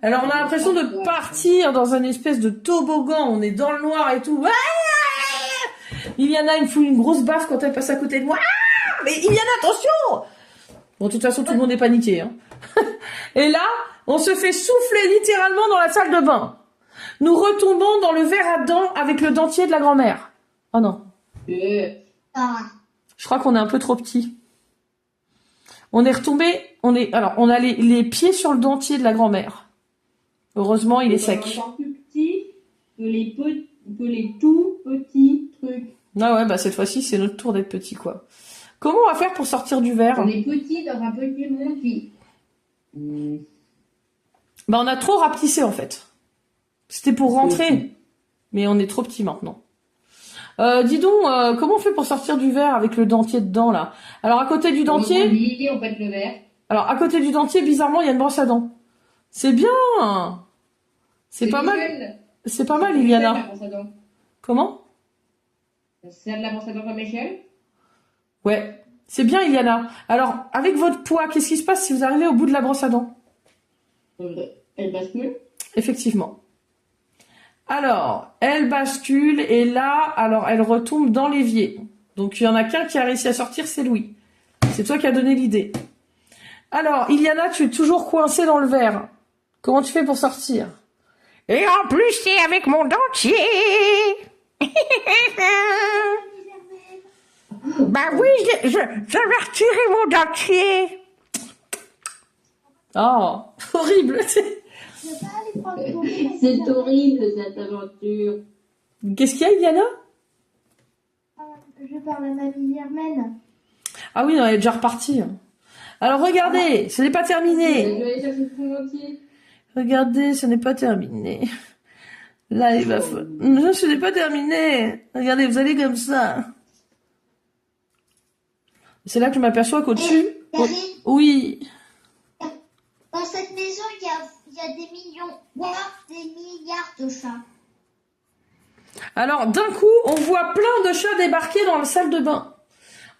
Alors, on a l'impression de partir dans un espèce de toboggan. On est dans le noir et tout. Iliana, il me fout une grosse baffe quand elle passe à côté de moi. Mais Iliana, attention! Bon, de toute façon, tout le monde est paniqué. Hein. Et là, on se fait souffler littéralement dans la salle de bain. Nous retombons dans le verre à dents avec le dentier de la grand-mère. Oh non. Ah. Je crois qu'on est un peu trop petit. On est retombé, on a les pieds sur le dentier de la grand-mère. Heureusement, il est sec. Encore plus petit que les tout petits trucs. Ah ouais, bah cette fois-ci, c'est notre tour d'être petit, quoi. Comment on va faire pour sortir du verre? On est petit dans un petit monde qui... Bah on a trop rapetissé, en fait. C'était pour rentrer. Mais on est trop petit maintenant. Dis donc, comment on fait pour sortir du verre avec le dentier dedans, là? Alors, à côté du dentier... On pète le verre. Alors, à côté du dentier, bizarrement, il y a une brosse à dents. C'est bien! C'est pas mal. C'est pas mal, Iliana. Comment? C'est de la brosse à dents comme échelle? Ouais. C'est bien, Iliana. Alors, avec votre poids, qu'est-ce qui se passe si vous arrivez au bout de la brosse à dents? Elle bascule. Effectivement. Alors, elle bascule et là, alors elle retombe dans l'évier. Donc il y en a qu'un qui a réussi à sortir, c'est Louis. C'est toi qui as donné l'idée. Alors, Iliana, tu es toujours coincée dans le verre. Comment tu fais pour sortir? Et en plus, c'est avec mon dentier. Bah oui, je vais retirer mon dentier. Oh, horrible. Je vais pas aller prendre ton lait, C'est mais horrible cette aventure. Qu'est-ce qu'il y a, Iliana? Je parle à mamie Germaine. Ah oui, non, elle est déjà repartie. Alors regardez, ce n'est pas Je terminé. vais aller chercher ton dentier. Regardez, ce n'est pas terminé. Là, il va... Non, ce n'est pas terminé. Regardez, vous allez comme ça. C'est là que je m'aperçois qu'au-dessus... Karine, Oui. dans cette maison, il y a des millions, voire des milliards de chats. Alors, d'un coup, on voit plein de chats débarquer dans la salle de bain.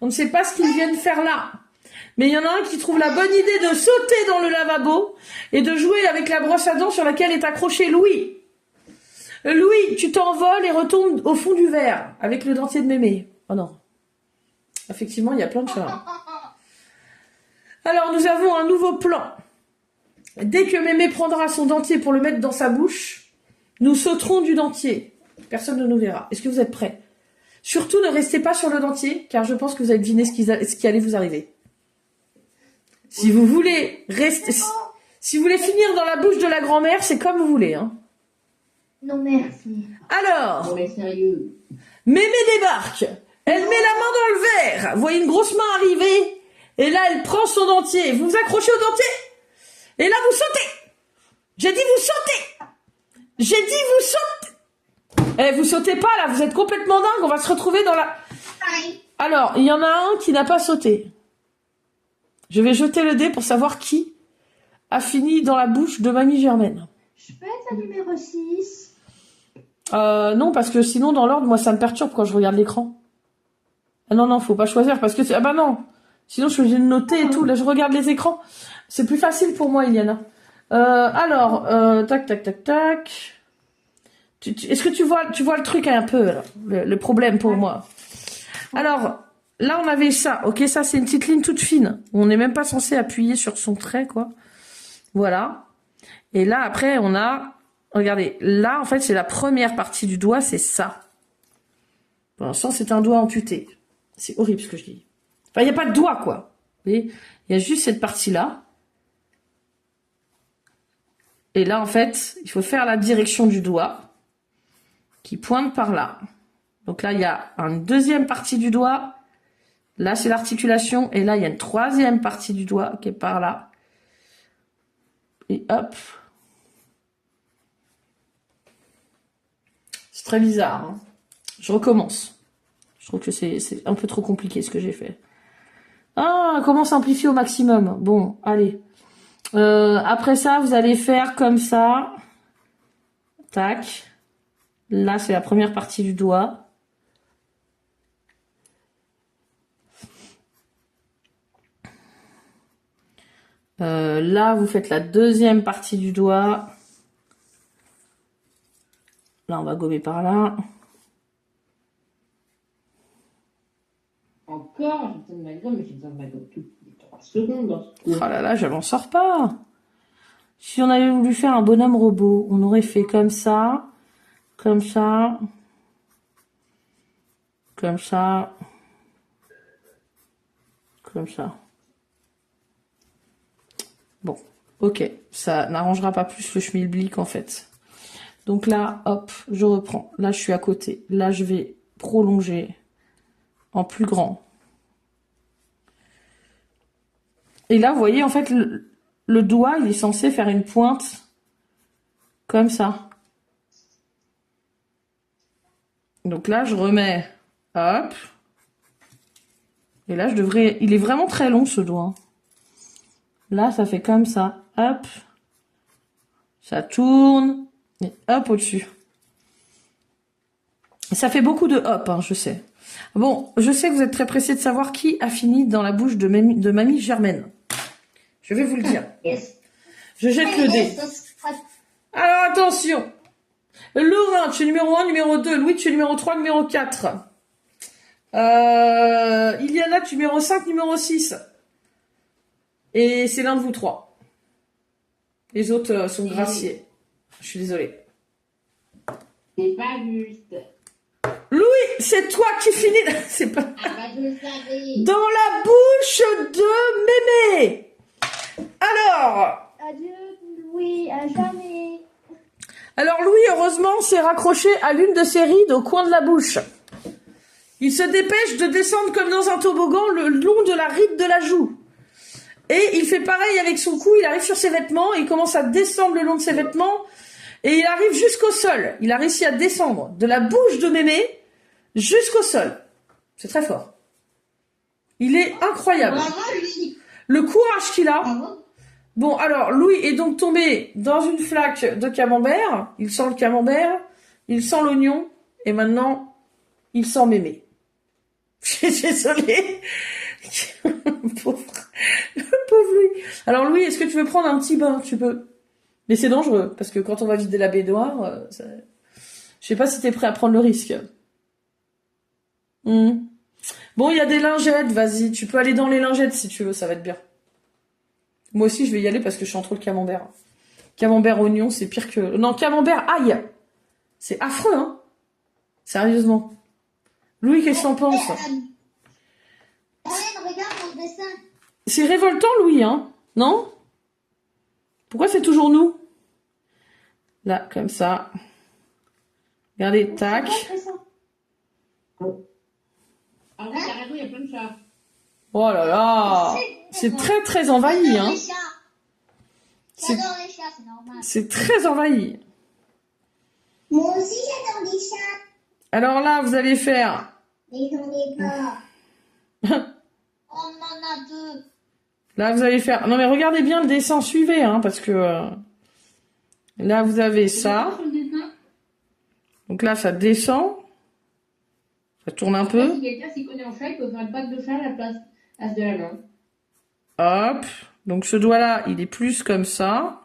On ne sait pas ce qu'ils viennent faire là. Mais il y en a un qui trouve la bonne idée de sauter dans le lavabo et de jouer avec la brosse à dents sur laquelle est accroché Louis. Louis, tu t'envoles et retombes au fond du verre avec le dentier de mémé. Oh non. Effectivement, il y a plein de chats. Alors, nous avons un nouveau plan. Dès que mémé prendra son dentier pour le mettre dans sa bouche, nous sauterons du dentier. Personne ne nous verra. Est-ce que vous êtes prêts? Surtout, ne restez pas sur le dentier, car je pense que vous avez deviné ce qui allait vous arriver. Si vous voulez rester, si vous voulez finir dans la bouche de la grand-mère, c'est comme vous voulez, hein. Non, merci. Alors, Non, mais sérieux. mémé débarque. Elle met la main dans le verre. Vous voyez une grosse main arriver. Et là, elle prend son dentier. Vous vous accrochez au dentier. Et là, vous sautez. J'ai dit vous sautez. J'ai dit vous sautez. Eh, vous sautez pas, là. Vous êtes complètement dingue. On va se retrouver dans la... Alors, il y en a un qui n'a pas sauté. Je vais jeter le dé pour savoir qui a fini dans la bouche de Mamie Germaine. Je peux être à numéro 6? Non, parce que sinon, dans l'ordre, moi, ça me perturbe quand je regarde l'écran. Ah non, faut pas choisir, parce que... Ah bah non. Sinon, je suis obligée de noter et tout. Là, je regarde les écrans. C'est plus facile pour moi, Iliana. Alors, tac. Est-ce que tu vois le truc un peu, là, le problème pour moi? Alors, là, on avait ça. Ok, ça, c'est une petite ligne toute fine. On n'est même pas censé appuyer sur son trait, quoi. Voilà. Et là, après, on a... Regardez, là, en fait, c'est la première partie du doigt, c'est ça. Pour l'instant, c'est un doigt amputé. C'est horrible, ce que je dis. Enfin, il n'y a pas de doigt, quoi. Vous voyez, il y a juste cette partie-là. Et là, en fait, il faut faire la direction du doigt qui pointe par là. Donc là, il y a une deuxième partie du doigt. Là, c'est l'articulation. Et là, il y a une troisième partie du doigt qui est par là. Et hop. C'est très bizarre, hein. Je recommence. Je trouve que c'est un peu trop compliqué ce que j'ai fait. Ah, comment simplifier au maximum? Bon, allez. Après ça, vous allez faire comme ça. Tac. Là, c'est la première partie du doigt. Là, vous faites la deuxième partie du doigt. Là, on va gommer par là. Encore, j'ai besoin de ma gomme, mais j'ai besoin de ma gomme toutes les 3 secondes dans ce Oh là là, je m'en sors pas. Si on avait voulu faire un bonhomme robot, on aurait fait comme ça, comme ça, comme ça, comme ça. Bon, ok, ça n'arrangera pas plus le schmilblick en fait. Donc là, hop, je reprends. Là, je suis à côté. Là, je vais prolonger en plus grand. Et là, vous voyez, en fait, le doigt, il est censé faire une pointe comme ça. Donc là, je remets, hop. Et là, je devrais... Il est vraiment très long, ce doigt. Là, ça fait comme ça, hop. Ça tourne, et hop, au-dessus. Ça fait beaucoup de hop, hein, je sais. Bon, je sais que vous êtes très pressés de savoir qui a fini dans la bouche de Mamie Germaine. Je vais vous le dire. Yes. Je jette le dé. Alors, attention. Laurent, tu es numéro 1, numéro 2. Louis, tu es numéro 3, numéro 4. Iliana, tu es numéro 5, numéro 6. Et c'est l'un de vous trois. Les autres sont graciés. Je suis désolée. C'est pas juste. Louis, c'est toi qui finis. C'est pas... Ah bah je le savais. Dans la bouche de mémé. Alors... Adieu, Louis, à jamais. Alors Louis, heureusement, s'est raccroché à l'une de ses rides au coin de la bouche. Il se dépêche de descendre comme dans un toboggan le long de la ride de la joue. Et il fait pareil avec son cou, il arrive sur ses vêtements, il commence à descendre le long de ses vêtements, et il arrive jusqu'au sol. Il a réussi à descendre de la bouche de mémé jusqu'au sol. C'est très fort. Il est incroyable. Bravo, lui. Le courage qu'il a. Bravo. Bon, alors, Louis est donc tombé dans une flaque de camembert. Il sent le camembert, il sent l'oignon, et maintenant, il sent mémé. Je suis désolée. Pauvre Louis. Alors Louis, est-ce que tu veux prendre un petit bain? Tu peux. Mais c'est dangereux, parce que quand on va vider la baignoire, je sais pas si t'es prêt à prendre le risque. Bon, il y a des lingettes, vas-y, tu peux aller dans les lingettes si tu veux, ça va être bien. Moi aussi, je vais y aller parce que je suis entre le camembert. Camembert oignon, c'est pire que... Non, camembert ail. C'est affreux, hein. Sérieusement. Louis, qu'est-ce que t'en penses? Regarde mon dessin. C'est révoltant, Louis, hein. Non? Pourquoi c'est toujours nous? Là, comme ça. Regardez, tac. Ah oui, t'as raison, il y a plein de chats. Oh là là. C'est très, très envahi, hein. J'adore les chats, c'est normal. C'est très envahi. Moi aussi, j'adore les chats. Alors là, vous allez faire... Mais j'en ai pas. On en a deux. Là, vous allez faire... Non, mais regardez bien le dessin, suivez, hein, parce que... Là, vous avez ça. Sur le dessin. Donc là, ça descend. Ça tourne un peu. Si quelqu'un s'y connaît en chat, il peut faire une patte de chat à la place de la main. Hop. Donc ce doigt-là, il est plus comme ça.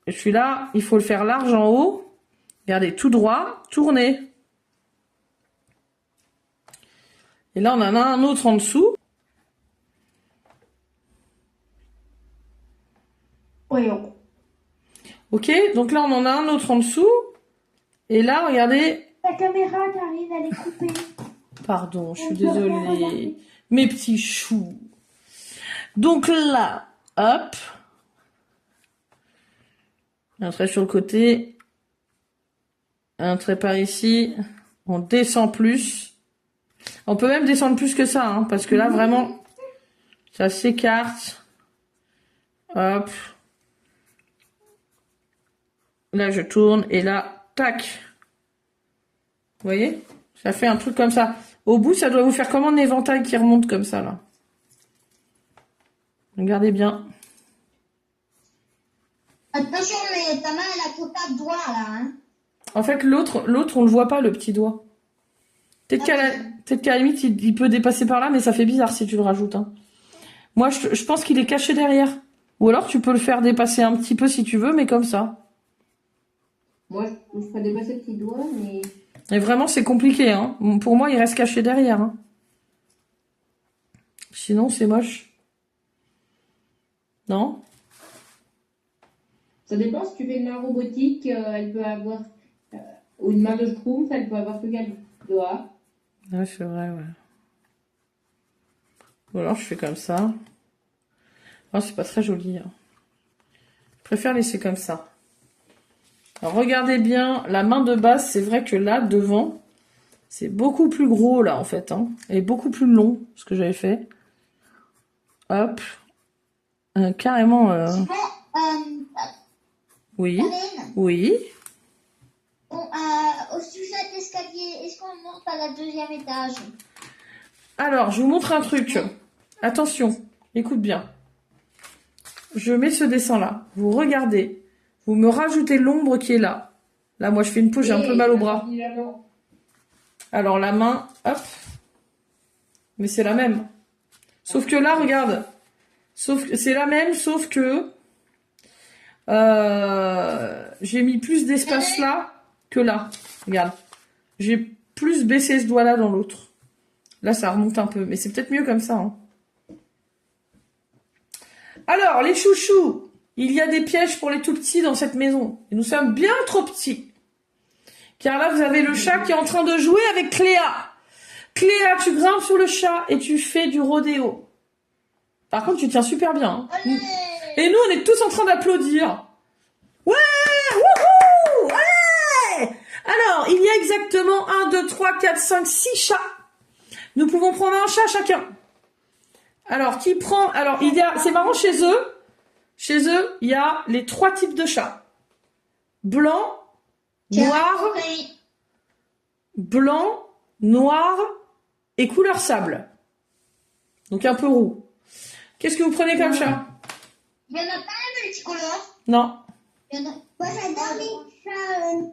Et celui-là, il faut le faire large en haut. Regardez, tout droit, tournez. Et là, on en a un autre en dessous. Voyons. Ok, donc là, on en a un autre en dessous. Et là, regardez... La caméra, Karine, elle est coupée. Pardon, je suis désolée. Mes petits choux. Donc là, hop. Un trait sur le côté. Un trait par ici. On descend plus. On peut même descendre plus que ça, hein, parce que là, vraiment, ça s'écarte. Hop. Là, je tourne. Et là, tac. Vous voyez? Ça fait un truc comme ça. Au bout, ça doit vous faire comme un éventail qui remonte comme ça, là. Regardez bien. Attention, mais ta main, elle a que 4 doigts, là, hein. En fait, l'autre, on le voit pas, le petit doigt. Peut-être qu'à la limite, il peut dépasser par là, mais ça fait bizarre si tu le rajoutes, hein. Moi, je pense qu'il est caché derrière. Ou alors, tu peux le faire dépasser un petit peu si tu veux, mais comme ça. Moi, je ferais dépasser le petit doigt, mais... Et vraiment, c'est compliqué, hein. Pour moi, il reste caché derrière, hein. Sinon, c'est moche. Non? Ça dépend, si tu fais une main robotique, elle peut avoir... ou une main de schtroumpf, elle peut avoir que 4 doigts. Ouais, c'est vrai, ouais. Ou alors, je fais comme ça. Oh, c'est pas très joli, hein. Je préfère laisser comme ça. Alors, regardez bien, la main de base, c'est vrai que là, devant, c'est beaucoup plus gros, là, en fait, hein. Et beaucoup plus long, ce que j'avais fait. Hop. Carrément... Oui. Karine, Oui. au sujet de l'escalier, est-ce qu'on monte à la 2e étage? Alors, je vous montre un truc. Attention, écoute bien. Je mets ce dessin-là. Vous regardez. Vous me rajoutez l'ombre qui est là. Là, moi, je fais une pause, j'ai un peu mal au bras. Alors, la main, hop. Mais c'est la même. Sauf que là, regarde. C'est la même, sauf que... j'ai mis plus d'espace là que là. Regarde. J'ai plus baissé ce doigt-là dans l'autre. Là, ça remonte un peu. Mais c'est peut-être mieux comme ça, hein. Alors, les chouchous, il y a des pièges pour les tout petits dans cette maison. Et nous sommes bien trop petits. Car là, vous avez le chat qui est en train de jouer avec Cléa. Cléa, tu grimpes sur le chat et tu fais du rodéo. Par contre, tu tiens super bien, hein. Et nous, on est tous en train d'applaudir. Ouais, wouhou, ouais. Alors, il y a exactement 1, 2, 3, 4, 5, 6 chats. Nous pouvons prendre un chat chacun. Alors, qui prend... Alors, il y a... C'est marrant, chez eux, il y a les 3 types de chats. Blanc, noir et couleur sable. Donc, un peu roux. Qu'est-ce que vous prenez comme chat? Il y en a pas un multicolore. Non. Il y en a... Moi, j'adore les chats.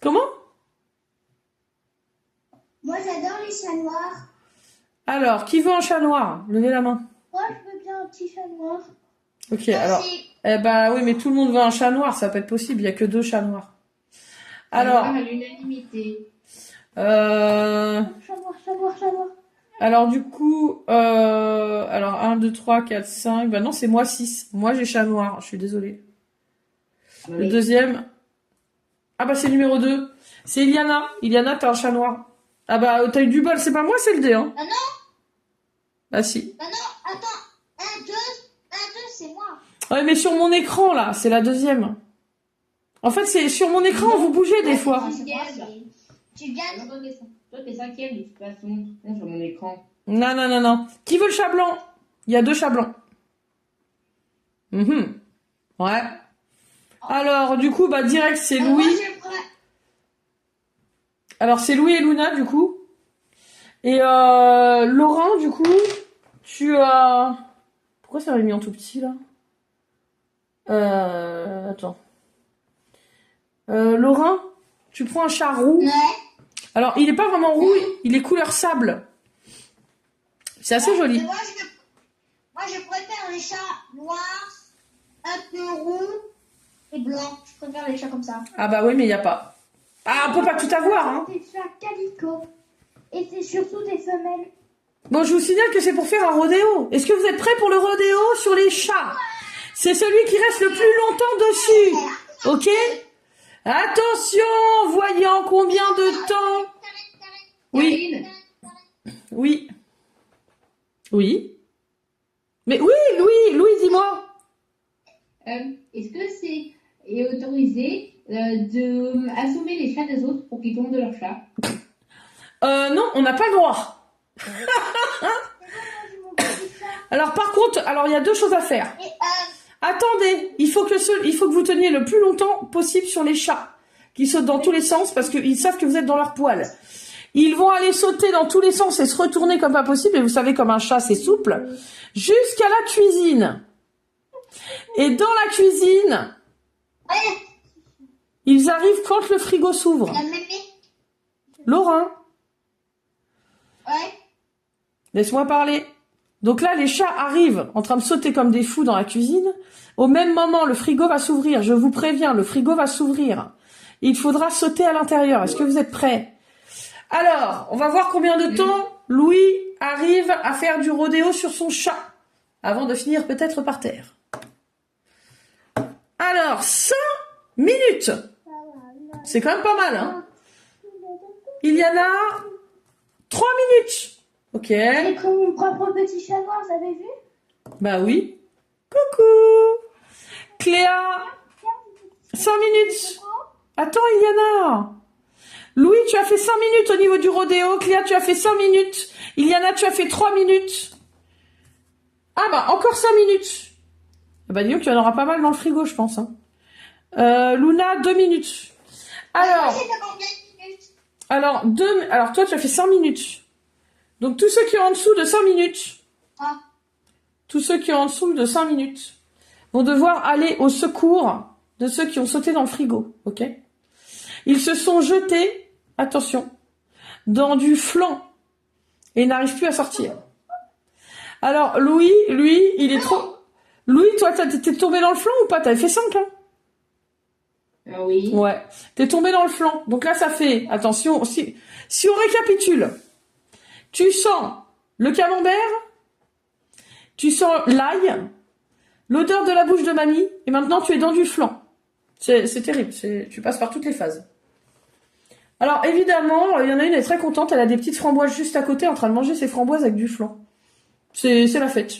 Comment? Moi, j'adore les chats noirs. Alors, qui veut un chat noir? Levez la main. Moi, je veux bien un petit chat noir. Ok, Moi alors. aussi. Eh bah oui, mais tout le monde veut un chat noir, ça va pas être possible, il y a que 2 chats noirs. Alors, À l'unanimité. euh, Chat noir, chat noir, chat noir. alors du coup, alors 1, 2, 3, 4, 5, bah non, c'est moi 6. Moi j'ai chat noir, je suis désolée. Le Oui. deuxième, ah bah c'est numéro 2. C'est Iliana. Iliana, t'as un chat noir. Ah bah t'as eu du bol, c'est pas moi, c'est le D, hein. Ah non, Bah si. bah non, attends. 1, 2, c'est moi. Ouais, mais sur mon écran, là, c'est la deuxième. En fait, c'est sur mon écran, vous bougez des fois. C'est moi, tu gagnes. Alors, toi, t'es 5e de toute façon sur mon écran. Non, non, non, non. Qui veut le chat blanc? Il y a 2 chats blancs. Mhm. Ouais. Alors, du coup, bah, direct, c'est Moi, Louis. je prends. Alors, c'est Louis et Luna, du coup. Et Laurent, du coup, tu as... Pourquoi ça m'a mis en tout petit, là? Attends. Laurent, tu prends un chat roux. Ouais. Alors, il est pas vraiment roux, il est couleur sable. C'est assez joli. Mais moi, je préfère les chats noirs, un peu roux et blancs. Je préfère les chats comme ça. Ah bah oui, mais il y a pas. Ah, on peut pas tout avoir, hein. Des chats calico. Et c'est surtout des femelles. Bon, je vous signale que c'est pour faire un rodéo. Est-ce que vous êtes prêts pour le rodéo sur les chats? C'est celui qui reste le plus longtemps dessus. Ok? Attention, voyant combien de temps. Oui, Karine, oui. Oui. Mais oui, Louis, dis-moi. est-ce que c'est autorisé de assommer les chats des autres pour qu'ils tombent de leur chat? Non, on n'a pas le droit. Alors par contre, alors il y a 2 choses à faire. Et Attendez, il faut que vous teniez le plus longtemps possible sur les chats qui sautent dans tous les sens parce qu'ils savent que vous êtes dans leur poil. Ils vont aller sauter dans tous les sens et se retourner comme pas possible. Et vous savez, comme un chat, c'est souple. Jusqu'à la cuisine. Et dans la cuisine, ouais, ils arrivent quand le frigo s'ouvre. la mémé. Laurent, Ouais. laisse-moi parler. Donc là, les chats arrivent en train de sauter comme des fous dans la cuisine. Au même moment, le frigo va s'ouvrir. Je vous préviens, le frigo va s'ouvrir. Il faudra sauter à l'intérieur. Est-ce que vous êtes prêts? Alors, on va voir combien de temps Louis arrive à faire du rodéo sur son chat avant de finir peut-être par terre. Alors, 5 minutes. C'est quand même pas mal, hein? Il y en a 3 minutes. Ok. J'ai pris mon propre petit chat noir, vous avez vu? Bah oui. Coucou. Cléa, 5 minutes. Attends, Iliana. Louis, tu as fait 5 minutes au niveau du rodéo. Cléa, tu as fait 5 minutes. Iliana, tu as fait 3 minutes. Ah bah, encore 5 minutes. Ah bah, dis donc, il y en aura pas mal dans le frigo, je pense. Hein. Luna, 2 minutes. Alors, Moi, j'ai fait combien de minutes? alors toi, tu as fait 5 minutes. Donc, tous ceux qui sont en dessous de 5 minutes, Ah. tous ceux qui sont en dessous de 5 minutes vont devoir aller au secours de ceux qui ont sauté dans le frigo, ok? Ils se sont jetés, attention, dans du flan et n'arrivent plus à sortir. Alors, Louis, lui, il est trop... Louis, toi, t'es tombé dans le flan ou pas? T'avais fait 5, hein? Ah oui. Ouais. T'es tombé dans le flan. Donc là, ça fait... Attention, si on récapitule, tu sens le camembert, tu sens l'ail, l'odeur de la bouche de mamie, et maintenant tu es dans du flan. C'est terrible, tu passes par toutes les phases. Alors évidemment, il y en a une, elle est très contente, elle a des petites framboises juste à côté en train de manger ses framboises avec du flan. C'est la fête.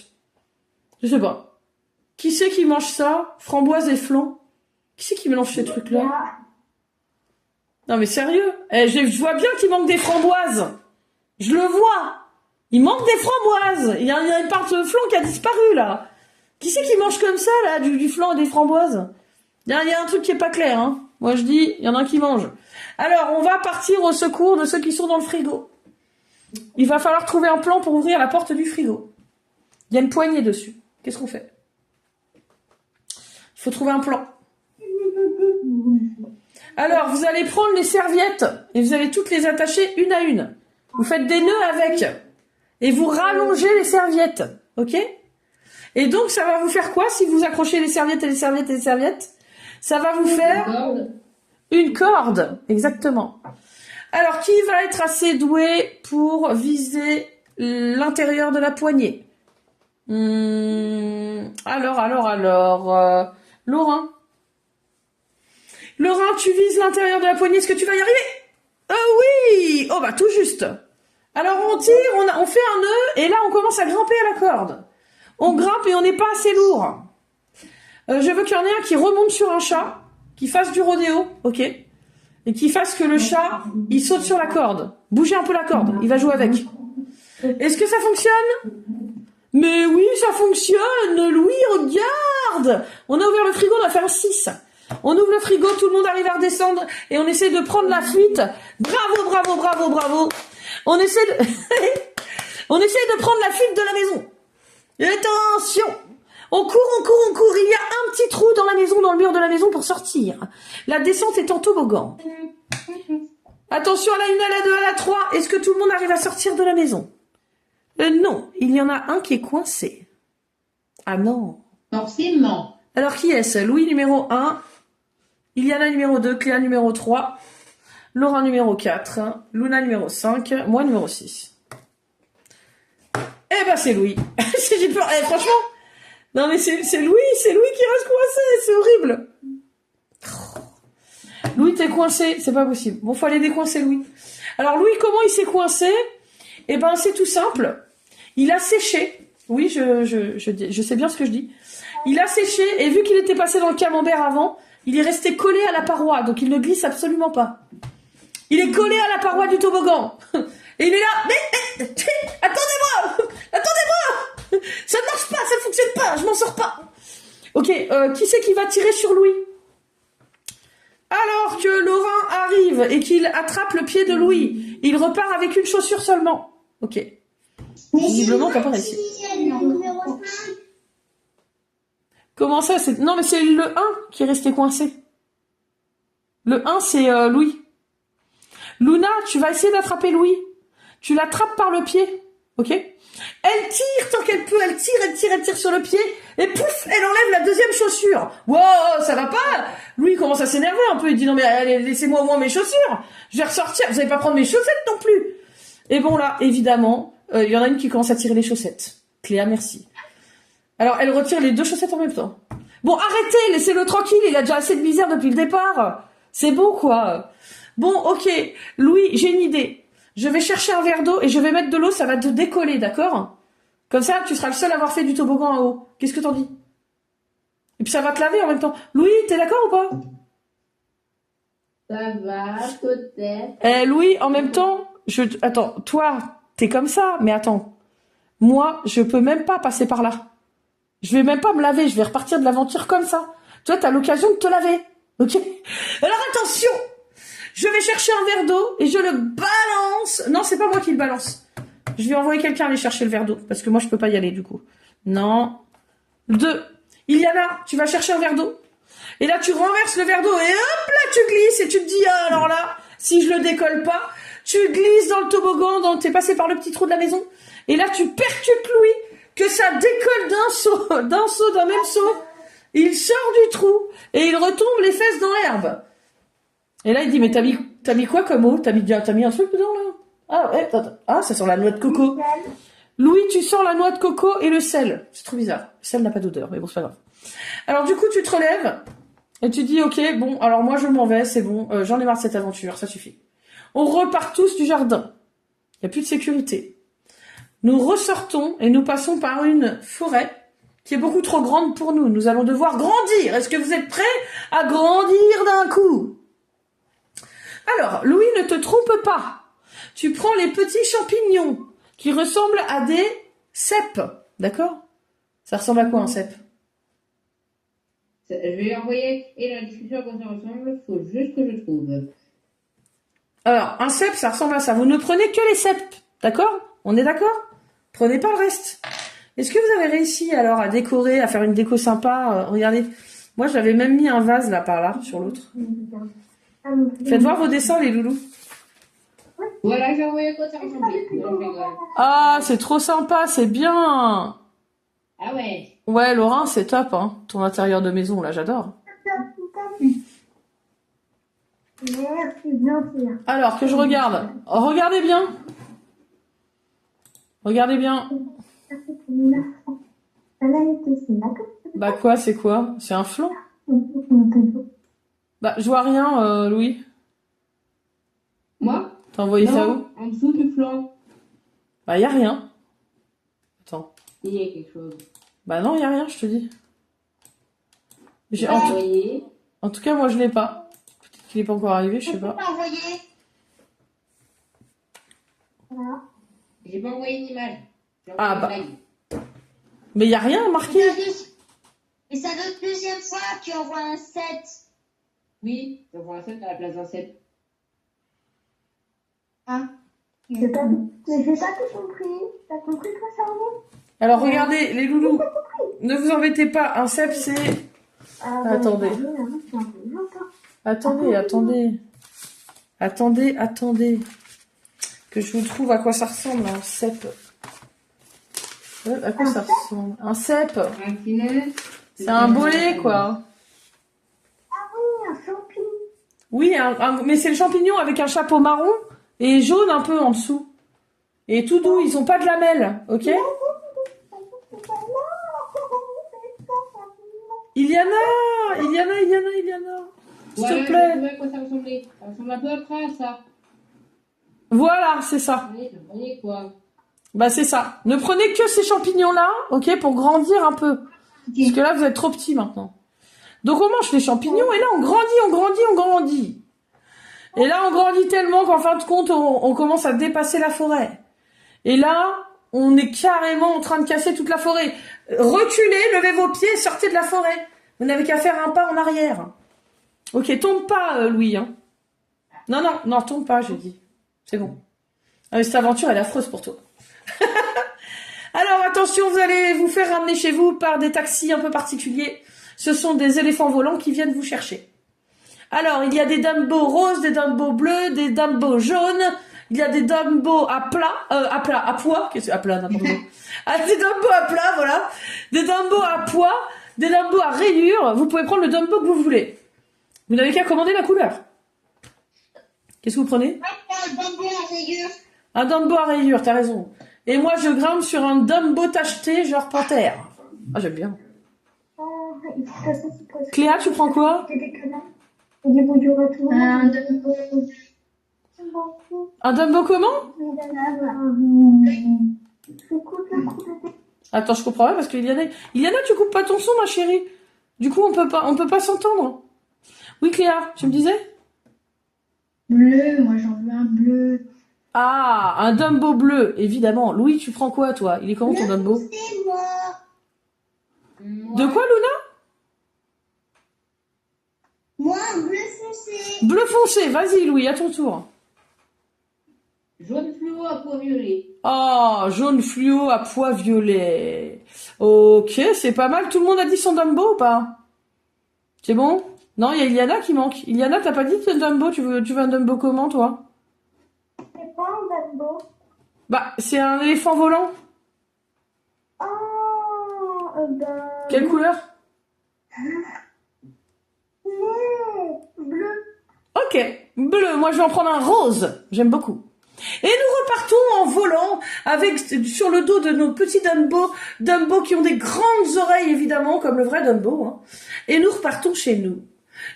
Je sais pas. Qui c'est qui mange ça? Framboises et flan? Qui c'est qui mélange ces trucs-là? Non mais sérieux, je vois bien qu'il manque des framboises. Je le vois. Il manque des framboises. Il y a une part de flan qui a disparu là. Qui c'est qui mange comme ça là, du flan et des framboises? Il y a un truc qui est pas clair, hein. Moi je dis, il y en a un qui mange. Alors on va partir au secours de ceux qui sont dans le frigo. Il va falloir trouver un plan pour ouvrir la porte du frigo. Il y a une poignée dessus. Qu'est-ce qu'on fait? Il faut trouver un plan. Alors, vous allez prendre les serviettes et vous allez toutes les attacher une à une. Vous faites des nœuds avec et vous rallongez les serviettes, ok? Et donc, ça va vous faire quoi si vous accrochez les serviettes et les serviettes et les serviettes? Ça va vous faire une corde, exactement. Alors, qui va être assez doué pour viser l'intérieur de la poignée? Alors, Laurent. Laurent, tu vises l'intérieur de la poignée, est-ce que tu vas y arriver? Oui! Oh bah tout juste. Alors on tire, on fait un nœud, et là on commence à grimper à la corde. On grimpe et on n'est pas assez lourd. Je veux qu'il y en ait un qui remonte sur un chat, qui fasse du rodéo, ok? Et qui fasse que le chat, il saute sur la corde. Bougez un peu la corde, il va jouer avec. Est-ce que ça fonctionne? Mais oui, ça fonctionne! Louis, regarde! On a ouvert le frigo, on va faire un 6. On ouvre le frigo, tout le monde arrive à redescendre et on essaie de prendre la fuite. Bravo, bravo, bravo, bravo. On essaie de prendre la fuite de la maison. Et attention! On court. Il y a un petit trou dans la maison, dans le mur de la maison pour sortir. La descente est en toboggan. Attention à la 1, à la 2, à la 3. Est-ce que tout le monde arrive à sortir de la maison? Non, il y en a un qui est coincé. Ah non. Forcément. Alors qui est-ce? Louis numéro 1, Iliana numéro 2, Cléa numéro 3, Laurent numéro 4, Luna numéro 5, moi numéro 6. Eh ben c'est Louis. J'ai peur. Franchement, non mais c'est Louis qui reste coincé, c'est horrible. Louis, t'es coincé, c'est pas possible. Bon, faut aller décoincer Louis. Alors Louis, comment il s'est coincé? Eh ben c'est tout simple. Il a séché. Oui, je sais bien ce que je dis. Il a séché et vu qu'il était passé dans le camembert avant, il est resté collé à la paroi, donc il ne glisse absolument pas. Il est collé à la paroi du toboggan. Et il est là, mais attendez-moi, ça ne marche pas, ça ne fonctionne pas, je m'en sors pas. Ok, qui c'est qui va tirer sur Louis? Alors que Laurent arrive et qu'il attrape le pied de Louis, il repart avec une chaussure seulement. Ok. Visiblement, t'as pas réussi. Comment ça? Non, mais c'est le 1 qui est resté coincé. Le 1, c'est Louis. Luna, tu vas essayer d'attraper Louis. Tu l'attrapes par le pied. Ok? Elle tire tant qu'elle peut. Elle tire sur le pied. Et pouf, elle enlève la deuxième chaussure. Wow, ça va pas? Louis commence à s'énerver un peu. Il dit non mais allez, laissez-moi au moins mes chaussures. Je vais ressortir. Vous allez pas prendre mes chaussettes non plus. Et bon là, évidemment, il y en a une qui commence à tirer les chaussettes. Cléa, merci. Alors, elle retire les 2 chaussettes en même temps. Bon, arrêtez, laissez-le tranquille, il a déjà assez de misère depuis le départ. C'est bon, quoi. Bon, ok. Louis, j'ai une idée. Je vais chercher un verre d'eau et je vais mettre de l'eau, ça va te décoller, d'accord? Comme ça, tu seras le seul à avoir fait du toboggan en haut. Qu'est-ce que t'en dis? Et puis ça va te laver en même temps. Louis, t'es d'accord ou pas? Ça va, peut-être. Louis, en même temps, attends, toi, t'es comme ça, mais attends. Moi, je peux même pas passer par là. Je vais même pas me laver, je vais repartir de l'aventure comme ça. Toi, t'as l'occasion de te laver. Ok? Alors attention! Je vais chercher un verre d'eau et je le balance. Non, c'est pas moi qui le balance. Je vais envoyer quelqu'un aller chercher le verre d'eau parce que moi, je peux pas y aller du coup. Non. 2. Iliana, tu vas chercher un verre d'eau. Et là, tu renverses le verre d'eau et hop, là, tu glisses et tu te dis, ah, alors là, si je le décolle pas, tu glisses dans le toboggan, t'es passé par le petit trou de la maison. Et là, tu percutes Louis, que ça décolle d'un même saut. Il sort du trou et il retombe les fesses dans l'herbe. Et là, il dit, mais t'as mis quoi comme eau? T'as mis un truc dedans, là? Ah, ouais, ah, ça sent la noix de coco. Louis, tu sens la noix de coco et le sel. C'est trop bizarre. Le sel n'a pas d'odeur, mais bon, c'est pas grave. Alors, du coup, tu te relèves et tu dis, ok, bon, alors moi, je m'en vais, c'est bon, j'en ai marre de cette aventure, ça suffit. On repart tous du jardin. Il n'y a plus de sécurité. Nous ressortons et nous passons par une forêt qui est beaucoup trop grande pour nous. Nous allons devoir grandir. Est-ce que vous êtes prêts à grandir d'un coup? Alors, Louis, ne te trompe pas. Tu prends les petits champignons qui ressemblent à des cèpes. D'accord? Ça ressemble à quoi un cèpe? Je vais envoyer et la discussion à quoi ça ressemble. Faut juste que je trouve. Alors, un cèpe, ça ressemble à ça. Vous ne prenez que les cèpes. D'accord? On est d'accord? Prenez pas le reste. Est-ce que vous avez réussi alors à décorer, à faire une déco sympa? Regardez. Moi, j'avais même mis un vase là par là, sur l'autre. Faites voir vos dessins, les loulous. Voilà, j'ai envoyé à quoi ça ressemblait. Non, je rigole. Ah, c'est trop sympa, c'est bien. Ah ouais. Ouais, Laurent, c'est top, hein. Ton intérieur de maison, là, j'adore. Merci, bien sûr. Alors, que je regarde. Regardez bien. Regardez bien. Bah quoi, c'est quoi? C'est un flanc? Bah, je vois rien, Louis. Moi? T'as envoyé ça Non, où? en dessous du flanc. Bah, y a rien. Attends. Il y a quelque chose. Bah non, y a rien, je te dis. J'ai En envoyé. tout cas, moi, je l'ai pas. Peut-être qu'il est pas encore arrivé, je sais pas. Pas envoyé. J'ai pas envoyé une image. J'ai Ah, envoyé bah. une blague. Mais y a rien marqué. Et c'est la deuxième fois que tu envoies un 7. Oui, j'envoie un 7 à la place d'un 7. Ah. Mais j'ai pas tout compris. T'as compris quoi ça vaut? Alors, regardez, les loulous. Ne vous embêtez pas. Un cep, c'est... Attendez. Attendez. Que je vous trouve à quoi ça ressemble, un cep. À quoi ça ressemble? Un cep. Un filet. C'est un bolet, quoi. Ah oui, un champignon. Oui, mais c'est le champignon avec un chapeau marron et jaune un peu en dessous. Et tout doux, ils ont pas de lamelles, ok? Iliana. S'il te plaît. Je sais à quoi ça ressemblait. Ça ressemble un peu après à ça. Voilà, c'est ça. Vous voyez quoi? Bah, c'est ça. Ne prenez que ces champignons-là, ok, pour grandir un peu. Parce que là, vous êtes trop petits maintenant. Donc, on mange les champignons et là, on grandit. Et là, on grandit tellement qu'en fin de compte, on commence à dépasser la forêt. Et là, on est carrément en train de casser toute la forêt. Reculez, levez vos pieds, sortez de la forêt. Vous n'avez qu'à faire un pas en arrière. Ok, tombe pas, Louis. Hein. Non, tombe pas, j'ai dit. C'est bon. Ah, mais cette aventure, elle est affreuse pour toi. Alors, attention, vous allez vous faire ramener chez vous par des taxis un peu particuliers. Ce sont des éléphants volants qui viennent vous chercher. Alors, il y a des Dumbo roses, des Dumbo bleus, des Dumbo jaunes. Il y a des Dumbo à pois. Qu'est-ce que à plat, n'importe quoi. Ah, des Dumbo à plat, voilà. Des Dumbo à pois, des Dumbo à rayures. Vous pouvez prendre le Dumbo que vous voulez. Vous n'avez qu'à commander la couleur. Qu'est-ce que vous prenez? Un Dumbo à rayures, t'as raison. Et moi, je grimpe sur un Dumbo tacheté, genre panthère. Ah, j'aime bien. Cléa, tu prends quoi? Au niveau du retour. Un Dumbo comment? Attends, je comprends pas parce que Iliana, tu coupes pas ton son, ma chérie. Du coup, on peut pas s'entendre. Oui, Cléa, tu me disais? Bleu, moi j'en veux un bleu. Ah, un Dumbo bleu, évidemment. Louis, tu prends quoi, toi? Il est comment ton Dumbo? C'est moi. De quoi, Luna? Moi, un bleu foncé. Bleu foncé, vas-y, Louis, à ton tour. Jaune fluo à pois violet. Oh, jaune fluo à pois violet. Ok, c'est pas mal. Tout le monde a dit son Dumbo ou pas? C'est bon? Non, il y a Iliana qui manque. Iliana, t'as pas dit ton Dumbo? Tu veux un Dumbo comment, toi? C'est pas un Dumbo. Bah, c'est un éléphant volant. Oh, Quelle couleur? bleu. Ok, bleu. Moi, je vais en prendre un rose. J'aime beaucoup. Et nous repartons en volant avec sur le dos de nos petits Dumbo qui ont des grandes oreilles évidemment comme le vrai Dumbo. Hein. Et nous repartons chez nous.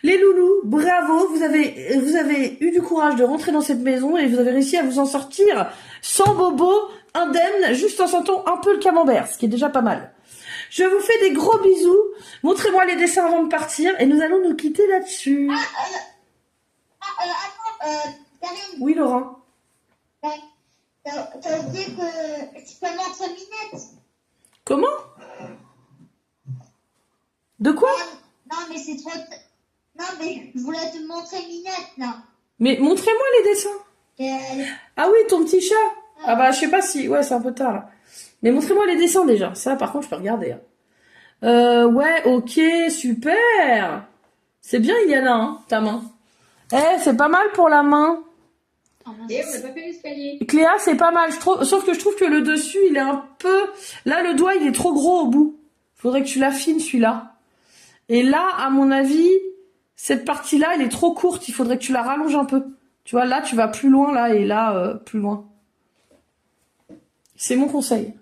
Les loulous, bravo, vous avez eu du courage de rentrer dans cette maison et vous avez réussi à vous en sortir sans bobo, indemne, juste en sentant un peu le camembert, ce qui est déjà pas mal. Je vous fais des gros bisous. Montrez-moi les dessins avant de partir et nous allons nous quitter là-dessus. Karine, Oui, Laurent. t'as oublié que tu peux mettre Minette. Comment? De quoi? Non, mais c'est trop... Non, mais je voulais te montrer Minette, là. Mais montrez-moi les dessins. Ah oui, ton petit chat. Ah bah, je sais pas si... Ouais, c'est un peu tard, là. Mais montrez-moi les dessins, déjà. Ça, par contre, je peux regarder. Ouais, ok, super. C'est bien, Iliana, hein, ta main. Eh, c'est pas mal pour la main. Oh, mince. Et on n'a pas fait l'escalier. Cléa, c'est pas mal. Sauf que je trouve que le dessus, il est un peu... Là, le doigt, il est trop gros au bout. Faudrait que tu l'affines, celui-là. Et là, à mon avis, cette partie-là, elle est trop courte. Il faudrait que tu la rallonges un peu. Tu vois, là, tu vas plus loin, là, et là, plus loin. C'est mon conseil.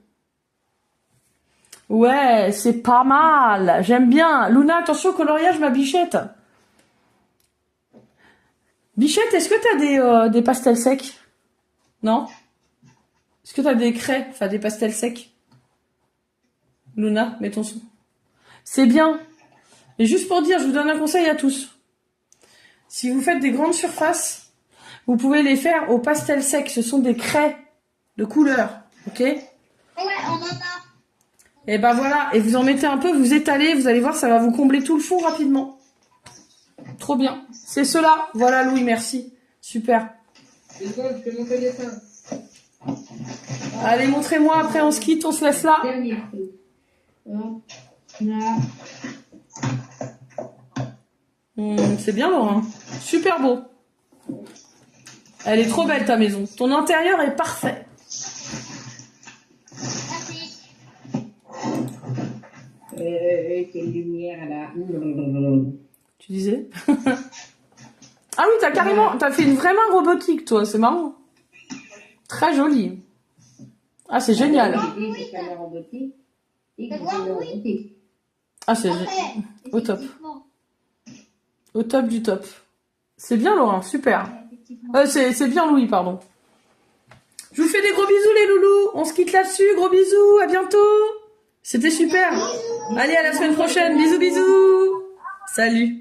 Ouais, c'est pas mal. J'aime bien. Luna, attention au coloriage, ma bichette. Bichette, est-ce que t'as des pastels secs? Non? Est-ce que t'as des craies, enfin des pastels secs? Luna, mets ton son. C'est bien. Et juste pour dire, je vous donne un conseil à tous. Si vous faites des grandes surfaces, vous pouvez les faire au pastel sec. Ce sont des craies de couleur. Ok? Ouais, on en a. Et ben voilà. Et vous en mettez un peu, vous étalez, vous allez voir, ça va vous combler tout le fond rapidement. Trop bien. C'est cela. Voilà, Louis, merci. Super. Je fais mon dessin. Allez, montrez-moi, après on se quitte, on se laisse là. Dernier truc. Hop, là. C'est bien, Laurent. Super beau. Elle est trop belle, ta maison. Ton intérieur est parfait. Merci. Quelle lumière là. Tu disais? Ah oui, t'as fait une vraie main robotique, toi. C'est marrant. Très jolie. Ah, c'est génial. Ah, c'est Après, au top. effectivement. Au top du top. C'est bien, Laurent. Super. Effectivement. C'est bien, Louis, pardon. Je vous fais des gros bisous, les loulous. On se quitte là-dessus. Gros bisous. À bientôt. C'était super. Allez, à la semaine prochaine. Bisous, bisous. Salut.